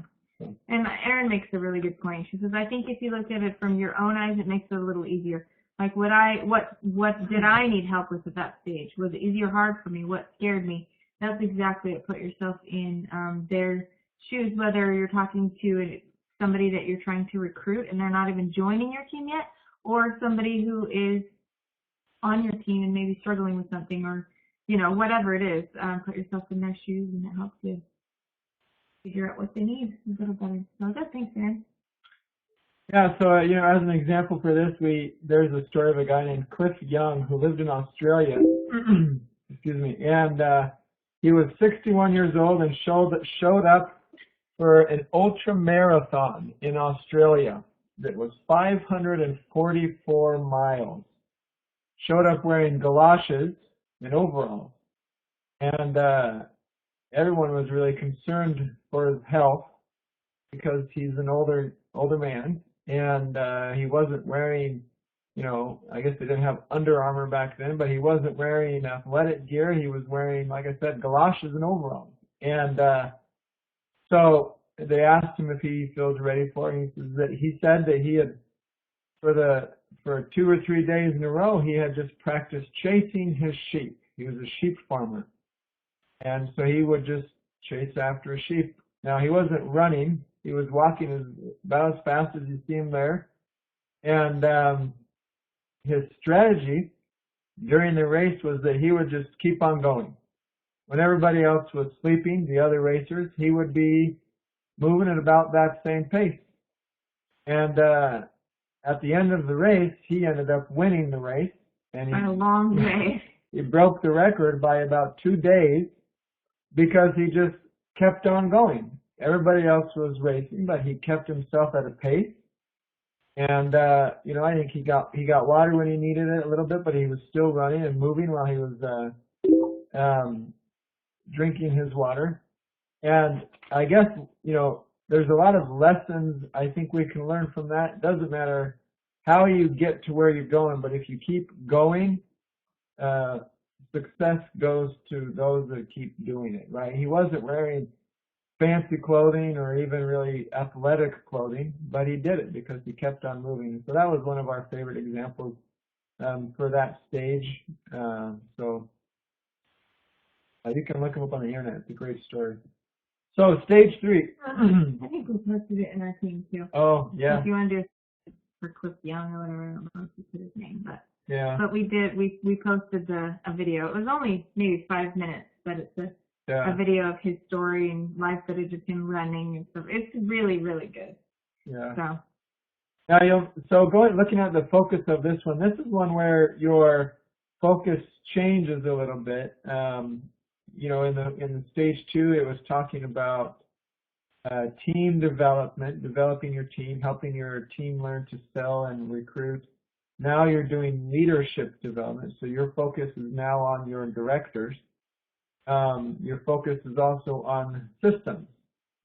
And Erin makes a really good point. She says, I think if you look at it from your own eyes, it makes it a little easier. Like what did I need help with at that stage? Was it easy or hard for me? What scared me? That's exactly it. Put yourself in their shoes, whether you're talking to somebody that you're trying to recruit and they're not even joining your team yet, or somebody who is on your team and maybe struggling with something, or whatever it is. Put yourself in their shoes, and it helps you figure out what they need a little better. So good, thanks, Aaron. Yeah, so as an example for this, there's a story of a guy named Cliff Young who lived in Australia. Excuse me, and he was 61 years old and showed up for an ultra marathon in Australia that was 544 miles. Showed up wearing galoshes and overalls, and everyone was really concerned for his health because he's an older man, and he wasn't wearing, I guess they didn't have Under Armour back then, but he wasn't wearing athletic gear. He was wearing, like I said, galoshes and overalls. And so they asked him if he feels ready for it. And he said that he had, for 2 or 3 days in a row, he had just practiced chasing his sheep. He was a sheep farmer. And so he would just chase after a sheep. Now, he wasn't running. He was walking about as fast as you see him there. And his strategy during the race was that he would just keep on going. When everybody else was sleeping, the other racers, he would be moving at about that same pace. And at the end of the race, he ended up winning the race. And by a long way. He broke the record by about 2 days because he just kept on going. Everybody else was racing, but he kept himself at a pace. And I think he got water when he needed it a little bit, but he was still running and moving while he was drinking his water. And I guess there's a lot of lessons I think we can learn from that. It doesn't matter how you get to where you're going, but if you keep going, success goes to those that keep doing it, right? He wasn't wearing fancy clothing or even really athletic clothing, but he did it because he kept on moving. So that was one of our favorite examples for that stage. So you can look him up on the internet. It's a great story. So stage 3. I think we posted it in our team too. Oh, yeah. If you want to do it for Cliff Young or whatever, I don't know if you put his name, but yeah. But we did. We posted a video. It was only maybe 5 minutes, but it's a video of his story and live footage of him running and stuff. It's really, really good. Yeah. So. Now looking at the focus of this one. This is one where your focus changes a little bit. In the stage 2, it was talking about team development, developing your team, helping your team learn to sell and recruit. Now you're doing leadership development, so your focus is now on your directors. Your focus is also on systems,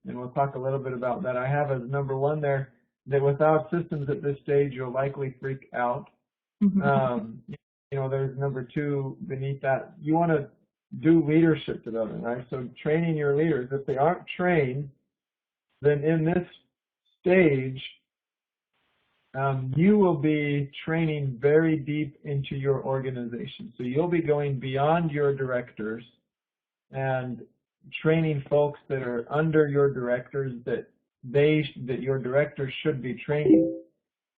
and we'll talk a little bit about that. I have as number 1 there that without systems at this stage, you'll likely freak out. There's number 2 beneath that. You want to do leadership development, right? So training your leaders. If they aren't trained, then in this stage, you will be training very deep into your organization. So you'll be going beyond your directors and training folks that are under your directors that your directors should be training.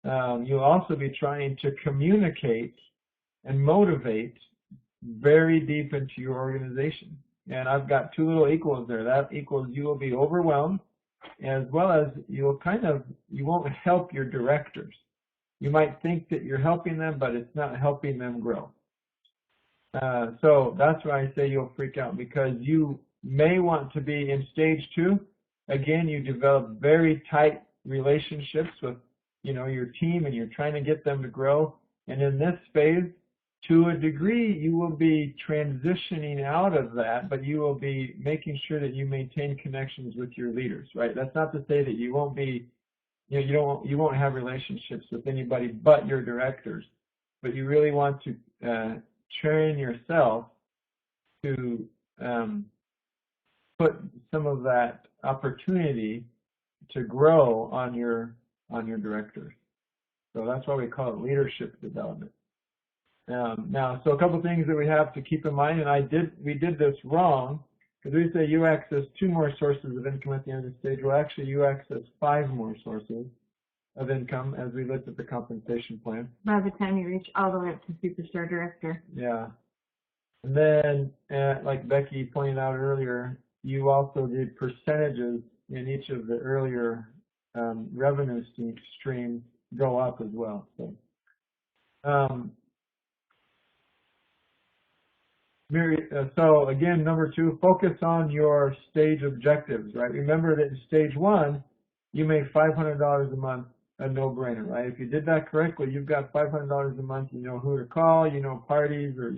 You'll also be trying to communicate and motivate very deep into your organization. And I've got 2 little equals there. That equals you will be overwhelmed, as well as you won't help your directors. You might think that you're helping them, but it's not helping them grow. So that's why I say you'll freak out, because you may want to be in stage 2. Again, you develop very tight relationships with your team, and you're trying to get them to grow. And in this phase, to a degree, you will be transitioning out of that, but you will be making sure that you maintain connections with your leaders, right? That's not to say that you won't be, you won't have relationships with anybody but your directors, but you really want to train yourself to put some of that opportunity to grow on your directors. So that's why we call it leadership development. Now, so a couple things that we have to keep in mind, and we did this wrong, because we say you access 2 more sources of income at the end of the stage. Well, actually, you access 5 more sources of income as we looked at the compensation plan. By the time you reach all the way up to superstar director. Yeah. And then, like Becky pointed out earlier, you also did percentages in each of the earlier revenue streams go up as well. So again, number 2, focus on your stage objectives, right? Remember that in stage 1, you make $500 a month a no-brainer, right? If you did that correctly, you've got $500 a month. You know who to call, parties, or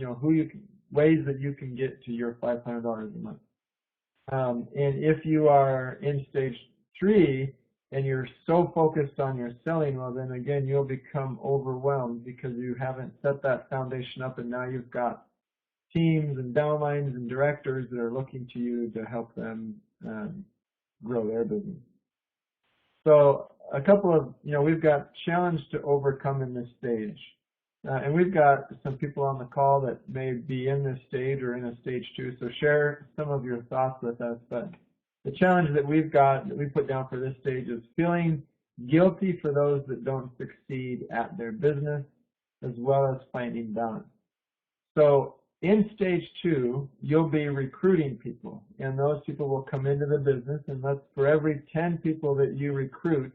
ways that you can get to your $500 a month. And if you are in stage 3, and you're so focused on your selling, well, then again, you'll become overwhelmed because you haven't set that foundation up, and now you've got teams and downlines and directors that are looking to you to help them grow their business. So a couple of, we've got challenge to overcome in this stage. And we've got some people on the call that may be in this stage or in a stage 2, so share some of your thoughts with us. But the challenge that we've got, that we put down for this stage, is feeling guilty for those that don't succeed at their business, as well as finding balance. So in stage 2, you'll be recruiting people, and those people will come into the business, and for every 10 people that you recruit,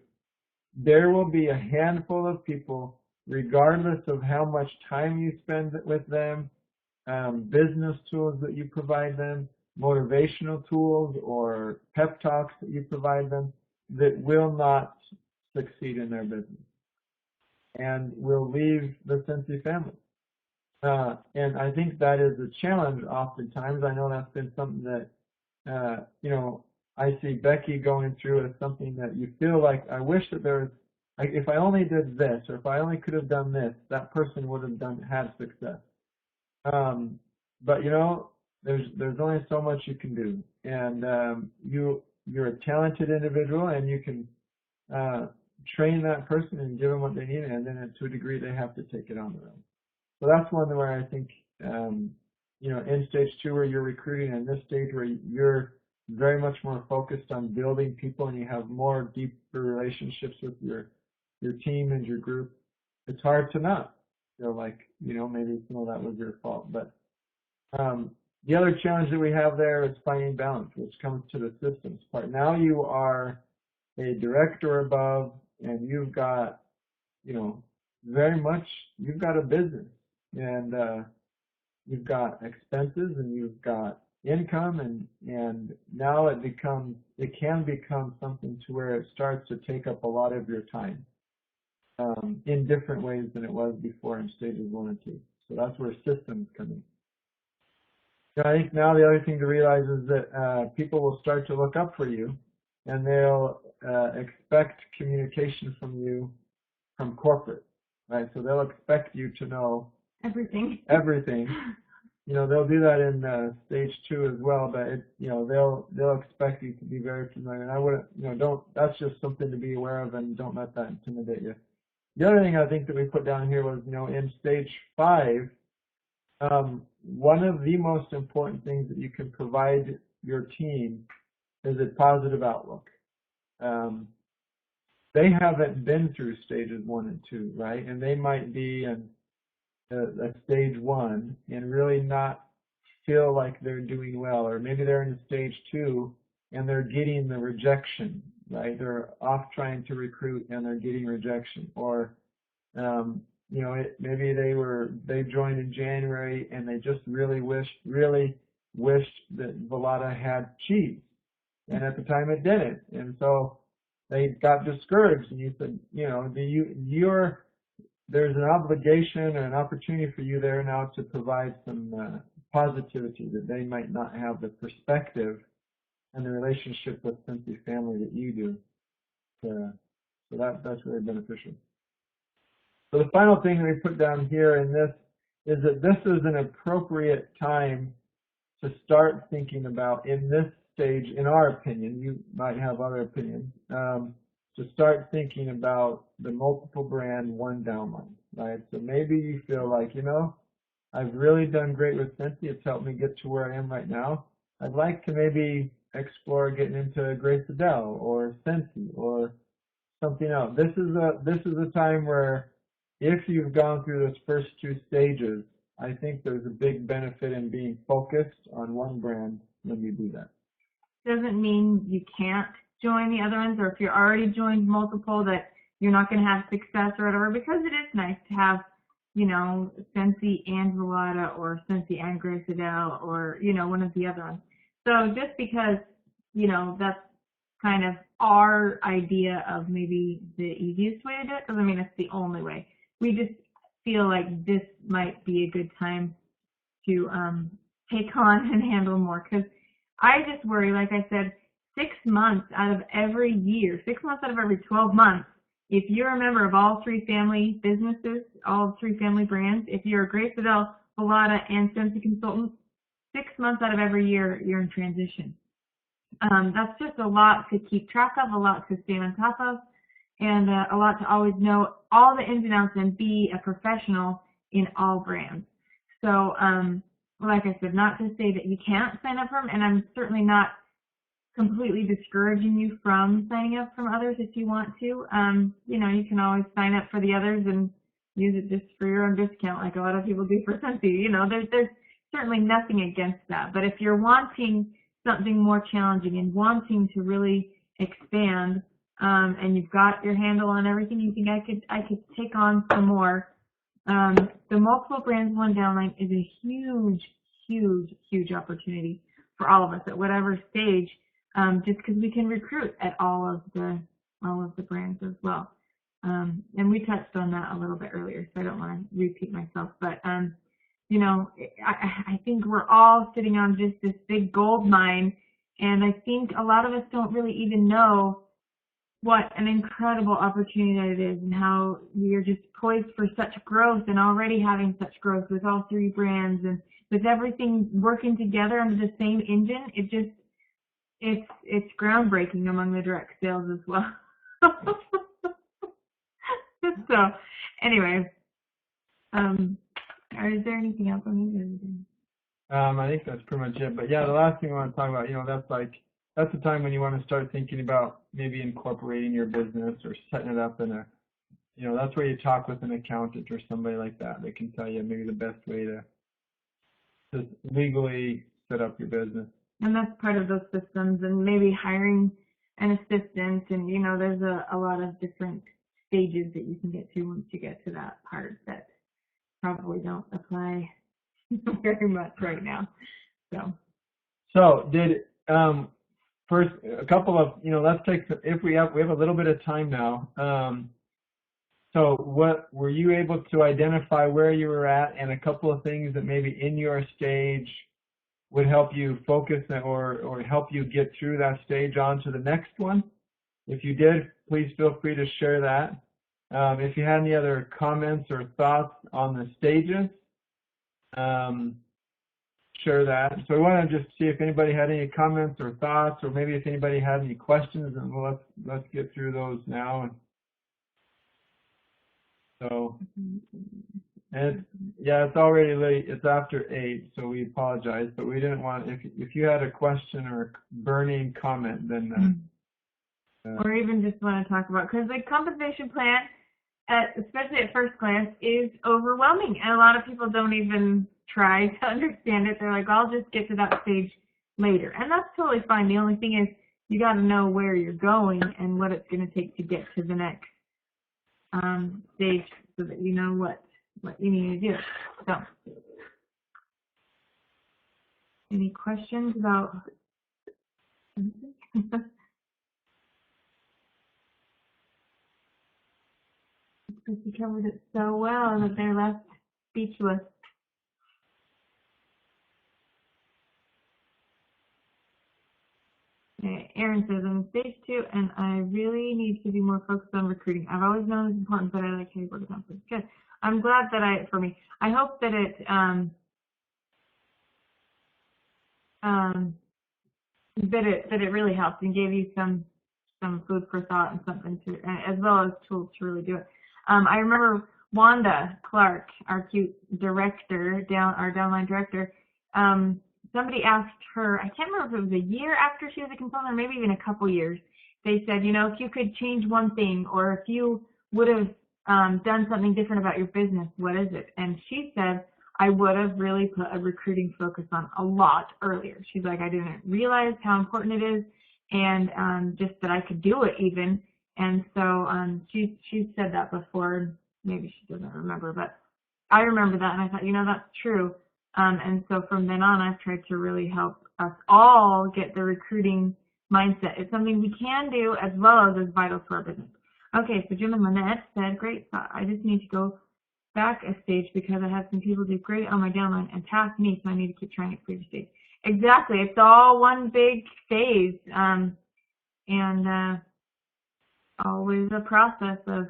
there will be a handful of people, regardless of how much time you spend with them, business tools that you provide them, motivational tools or pep talks that you provide them, that will not succeed in their business and will leave the Scentsy family. And I think that is a challenge oftentimes. I know that's been something that, I see Becky going through as something that you feel like, I wish that there was, if I only did this, or if I only could have done this, that person would have had success. But there's only so much you can do, and you're a talented individual, and you can train that person and give them what they need, and then to a degree they have to take it on their own. So that's one where I think, in stage 2 where you're recruiting, and this stage where you're very much more focused on building people and you have more deeper relationships with your team and your group, it's hard to not feel like, maybe some of that was your fault. But the other challenge that we have there is finding balance, which comes to the systems part. Now you are a director above, and you've got, very much, you've got a business, and you've got expenses, and you've got income, and now it can become something to where it starts to take up a lot of your time in different ways than it was before in stages 1 and 2. So that's where systems come in. So I think now the other thing to realize is that people will start to look up for you, and they'll expect communication from you from corporate, right? So they'll expect you to know everything. They'll do that in stage 2 as well, but they'll expect you to be very familiar. And I wouldn't, that's just something to be aware of, and don't let that intimidate you. The other thing I think that we put down here was, in stage 5, one of the most important things that you can provide your team is a positive outlook. They haven't been through stages 1 and 2, right? And they might be in a stage 1 and really not feel like they're doing well, or maybe they're in stage 2 and they're getting the rejection, right? They're off trying to recruit and they're getting rejection, or maybe they joined in January and they just really wished that Velada had cheese, and at the time it didn't, and so they got discouraged. And you said, there's an obligation or an opportunity for you there now to provide some positivity, that they might not have the perspective and the relationship with Scentsy family that you do. So that's really beneficial. So the final thing that we put down here in this is that this is an appropriate time to start thinking about, in this stage, in our opinion, you might have other opinions, to start thinking about the multiple brand one downline, right? So maybe you feel like, I've really done great with Scentsy. It's helped me get to where I am right now. I'd like to maybe explore getting into Grace Adele or Scentsy or something else. This is a time where, if you've gone through those first 2 stages, I think there's a big benefit in being focused on one brand when you do that. Doesn't mean you can't join the other ones, or if you're already joined multiple, that you're not going to have success or whatever, because it is nice to have, Scentsy and Velada, or Scentsy and Grace Adele, or, one of the other ones. So just because, that's kind of our idea of maybe the easiest way to do it, doesn't mean it's the only way. We just feel like this might be a good time to take on and handle more, because I just worry, like I said, 6 months out of every year, 6 months out of every 12 months, if you're a member of all 3 family businesses, all 3 family brands, if you're a Grace Fidel, Bellotta, and Scentsy consultant, 6 months out of every year, you're in transition. That's just a lot to keep track of, a lot to stay on top of, and a lot to always know all the ins and outs and be a professional in all brands. So, like I said, not to say that you can't sign up for them, and I'm certainly not completely discouraging you from signing up from others if you want to. You know, you can always sign up for the others and use it just for your own discount, like a lot of people do for Scentsy. You know, there's certainly nothing against that. But if you're wanting something more challenging and wanting to really expand, and you've got your handle on everything, you think I could take on some more. The multiple brands, one downline is a huge, huge, huge opportunity for all of us at whatever stage. Just because we can recruit at all of the brands as well. And we touched on that a little bit earlier, so I don't want to repeat myself. But, you know, I think we're all sitting on just this big gold mine, and I think a lot of us don't really even know what an incredible opportunity that it is and how we are just poised for such growth and already having such growth with all 3 brands and with everything working together under the same engine. It's groundbreaking among the direct sales as well. So, anyway, is there anything else on these? I think that's pretty much it. But yeah, the last thing I want to talk about, you know, that's the time when you want to start thinking about maybe incorporating your business or setting it up in a, you know, that's where you talk with an accountant or somebody like that. They can tell you maybe the best way to legally set up your business. And that's part of those systems, and maybe hiring an assistant, and you know, there's a lot of different stages that you can get to once you get to that part that probably don't apply very much right now. So did first a couple of, you know, let's take if we have a little bit of time now. So what were you able to identify where you were at, and a couple of things that maybe in your stage would help you focus or help you get through that stage on to the next one? If you did, please feel free to share that. If you had any other comments or thoughts on the stages, share that. So we want to just see if anybody had any comments or thoughts, or maybe if anybody had any questions, and let's get through those now. So, and yeah, it's already late. It's after 8, so we apologize. But we didn't want, if you had a question or a burning comment, then or even just want to talk about, because the compensation plan, especially at first glance, is overwhelming, and a lot of people don't even try to understand it. They're like, I'll just get to that stage later, and that's totally fine. The only thing is you got to know where you're going and what it's going to take to get to the next stage, so that you know what you need to do. So, any questions about you covered it so well that they're left speechless. Okay, Aaron says, I'm in stage 2 and I really need to be more focused on recruiting. I've always known it's important, but I like how you work it out. Good. I'm glad that I hope that it really helped and gave you some food for thought and something to, as well as tools to really do it. I remember Wanda Clark, our cute director, our downline director, somebody asked her, I can't remember if it was a year after she was a consultant or maybe even a couple years. They said, you know, if you could change one thing, or if you would have done something different about your business, what is it? And she said, I would have really put a recruiting focus on a lot earlier. She's like, I didn't realize how important it is, and just that I could do it even. And so she's said that before. Maybe she doesn't remember, but I remember that, and I thought, you know, that's true. And so from then on, I've tried to really help us all get the recruiting mindset. It's something we can do as well as is vital to our business. Okay, so Jim and Lynette said, great, I just need to go back a stage because I have some people do great on my downline and task me, so I need to keep trying at previous stage. Exactly, it's all one big phase. and always a process of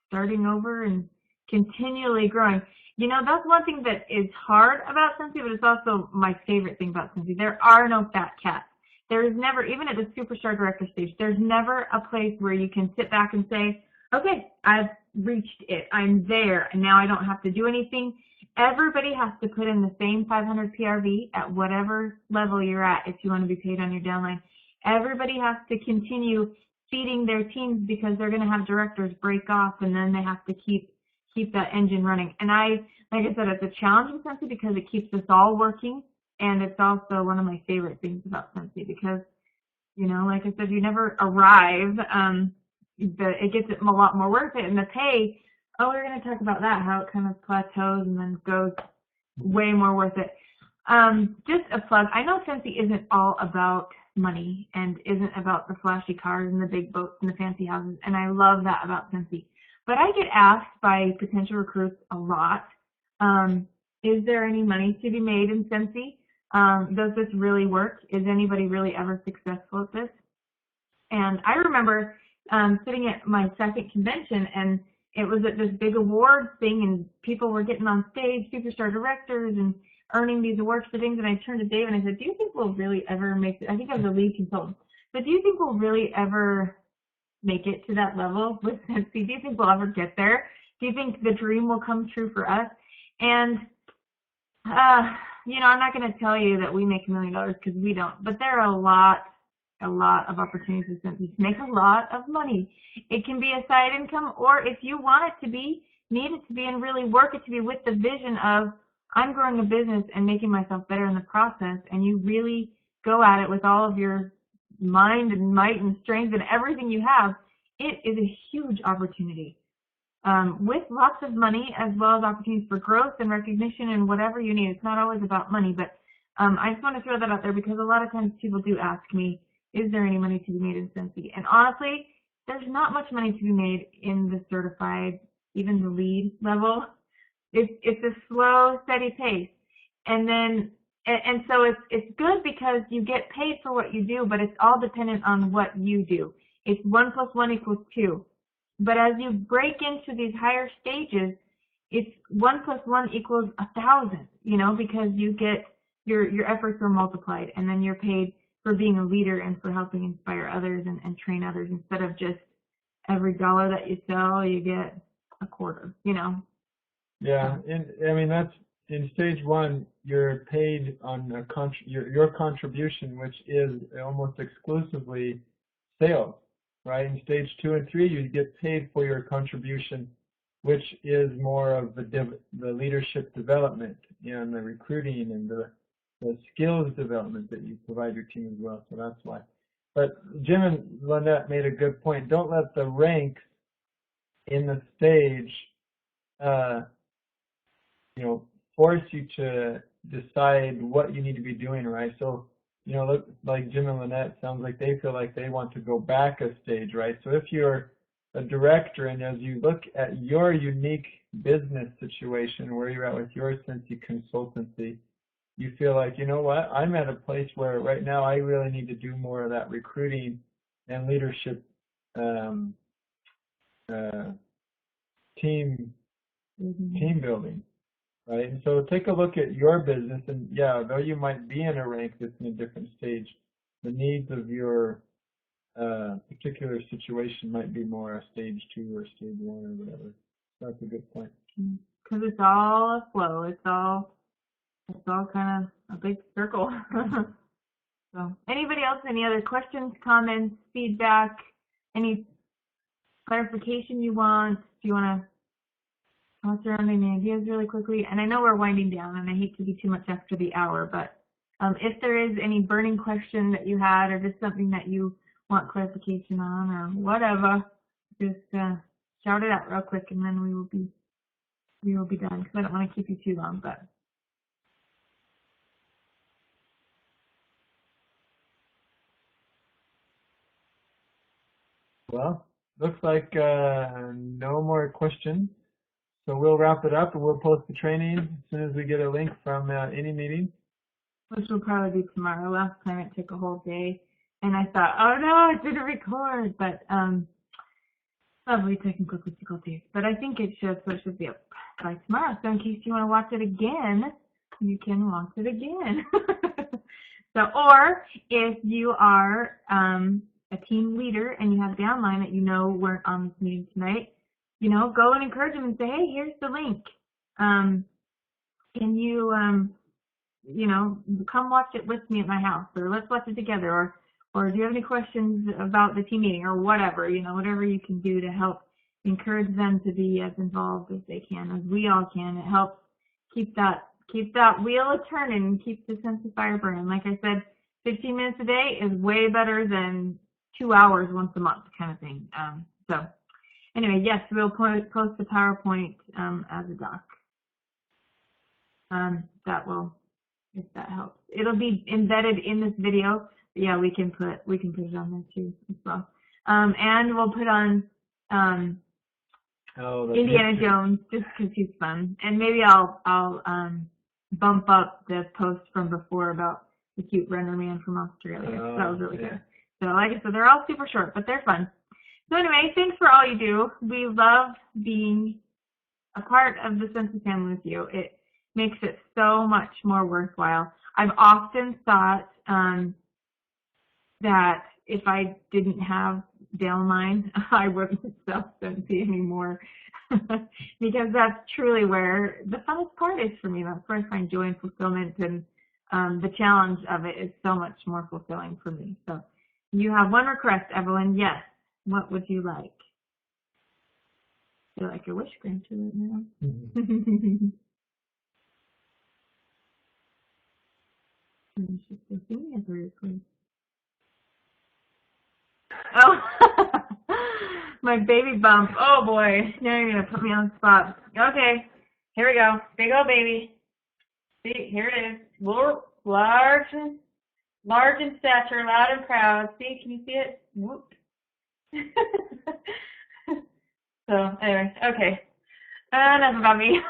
starting over and continually growing. You know, that's one thing that is hard about Scentsy, but it's also my favorite thing about Scentsy. There are no fat cats. There is never, even at the superstar director stage, there's never a place where you can sit back and say, okay, I've reached it. I'm there, and now I don't have to do anything. Everybody has to put in the same 500 PRV at whatever level you're at if you want to be paid on your downline. Everybody has to continue feeding their teams because they're going to have directors break off, and then they have to keep that engine running. And like I said, it's a challenge with Scentsy because it keeps us all working, and it's also one of my favorite things about Scentsy because, you know, like I said, you never arrive. It gets it a lot more worth it, and the pay. Oh, we're going to talk about that, how it kind of plateaus and then goes way more worth it. Just a plug. I know Scentsy isn't all about money and isn't about the flashy cars and the big boats and the fancy houses, and I love that about Scentsy. But I get asked by potential recruits a lot, is there any money to be made in Scentsy? Does this really work? Is anybody really ever successful at this? And I remember sitting at my second convention, and it was at this big awards thing, and people were getting on stage, superstar directors, and earning these awards for things. And I turned to Dave and I said, do you think we'll really ever make it? I think I was the lead consultant. But do you think we'll really ever make it to that level with Scentsy? Do you think we'll ever get there? Do you think the dream will come true for us? And, you know, I'm not going to tell you that we make $1 million because we don't. But there are a lot of opportunities with Scentsy to make a lot of money. It can be a side income, or if you want it to be, need it to be, and really work it to be with the vision of, I'm growing a business and making myself better in the process, and you really go at it with all of your mind and might and strength and everything you have, it is a huge opportunity. With lots of money as well as opportunities for growth and recognition and whatever you need. It's not always about money, but I just want to throw that out there because a lot of times people do ask me, is there any money to be made in Scentsy? And honestly, there's not much money to be made in the certified, even the lead level. It's a slow, steady pace. And so it's good because you get paid for what you do, but it's all dependent on what you do. It's 1 + 1 = 2. But as you break into these higher stages, it's 1 + 1 = 1,000, you know, because you get your efforts are multiplied, and then you're paid for being a leader and for helping inspire others and train others, instead of just every dollar that you sell, you get a quarter, you know. Yeah, and I mean, that's in stage 1, you're paid on your contribution, which is almost exclusively sales, right? In stage 2 and 3, you get paid for your contribution, which is more of the leadership development and the recruiting and the skills development that you provide your team as well. So that's why. But Jim and Lynette made a good point. Don't let the ranks in the stage you know, force you to decide what you need to be doing, right? So, you know, look, like Jim and Lynette, sounds like they feel like they want to go back a stage, right? So if you're a director and as you look at your unique business situation, where you're at with your Scentsy consultancy, you feel like, you know what, I'm at a place where right now I really need to do more of that recruiting and leadership team building. Right, and so take a look at your business, and yeah, though you might be in a rank that's in a different stage, the needs of your particular situation might be more a stage 2 or stage 1 or whatever. So that's a good point. Because it's all a flow. It's all kind of a big circle. So, anybody else? Any other questions, comments, feedback, any clarification you want? Do you want to toss around any ideas really quickly? And I know we're winding down, and I hate to be too much after the hour, but if there is any burning question that you had, or just something that you want clarification on, or whatever, just shout it out real quick, and then we will be done, because I don't want to keep you too long. But well, looks like no more questions. So we'll wrap it up, and we'll post the training as soon as we get a link from any meeting. Which will probably be tomorrow. Last time it took a whole day. and I thought, oh no, it didn't record, but lovely technical difficulties. But I think it should, so it should be up by tomorrow. So in case you want to watch it again, you can watch it again. So, or if you are a team leader and you have downline that you know weren't on this meeting tonight, go and encourage them and say, hey, here's the link. Can you, come watch it with me at my house, or let's watch it together, or do you have any questions about the team meeting, or whatever, whatever you can do to help encourage them to be as involved as they can, as we all can. It helps keep that wheel turning and keep the Scentsy fire burning. Like I said, 15 minutes a day is way better than 2 hours once a month kind of thing. So anyway, yes, we'll post the PowerPoint as a doc. That will, if that helps. It'll be embedded in this video. But yeah, we can put it on there too as well. And we'll put on Indiana Jones just because he's fun. And maybe I'll bump up the post from before about the cute render man from Australia. So that was really good. So like I said, they're all super short, but they're fun. So anyway, thanks for all you do. We love being a part of the Scentsy family with you. It makes it so much more worthwhile. I've often thought that if I didn't have downline, I wouldn't sell Scentsy anymore. Because that's truly where the funnest part is for me. That's where I find joy and fulfillment, and the challenge of it is so much more fulfilling for me. So you have one request, Evelyn. Yes. What would you like? I feel like a wish granter right now. Mm-hmm. Oh, my baby bump. Oh boy, now you're gonna put me on the spot. Okay, here we go. Big old baby. See, here it is. Large in stature, loud and proud. See, can you see it? Whoop. So anyway, okay. Enough about me.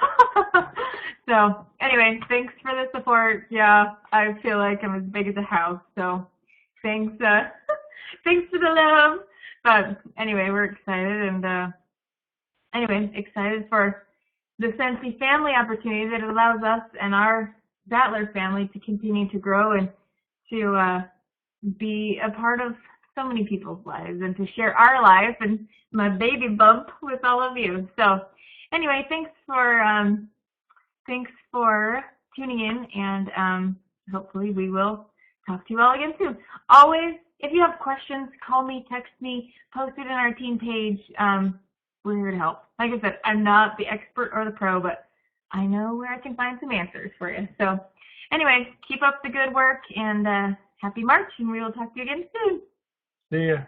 So anyway, thanks for the support. Yeah, I feel like I'm as big as a house. So thanks, thanks for the love. But anyway, we're excited, and excited for the Scentsy family opportunity that allows us and our Sattler family to continue to grow and to be a part of so many people's lives and to share our life and my baby bump with all of you. So anyway, thanks for tuning in, and hopefully we will talk to you all again soon. Always, if you have questions, call me, text me, post it in our team page. We're here to help. Like I said, I'm not the expert or the pro, but I know where I can find some answers for you. So anyway, keep up the good work, and happy March, and we will talk to you again soon. See ya.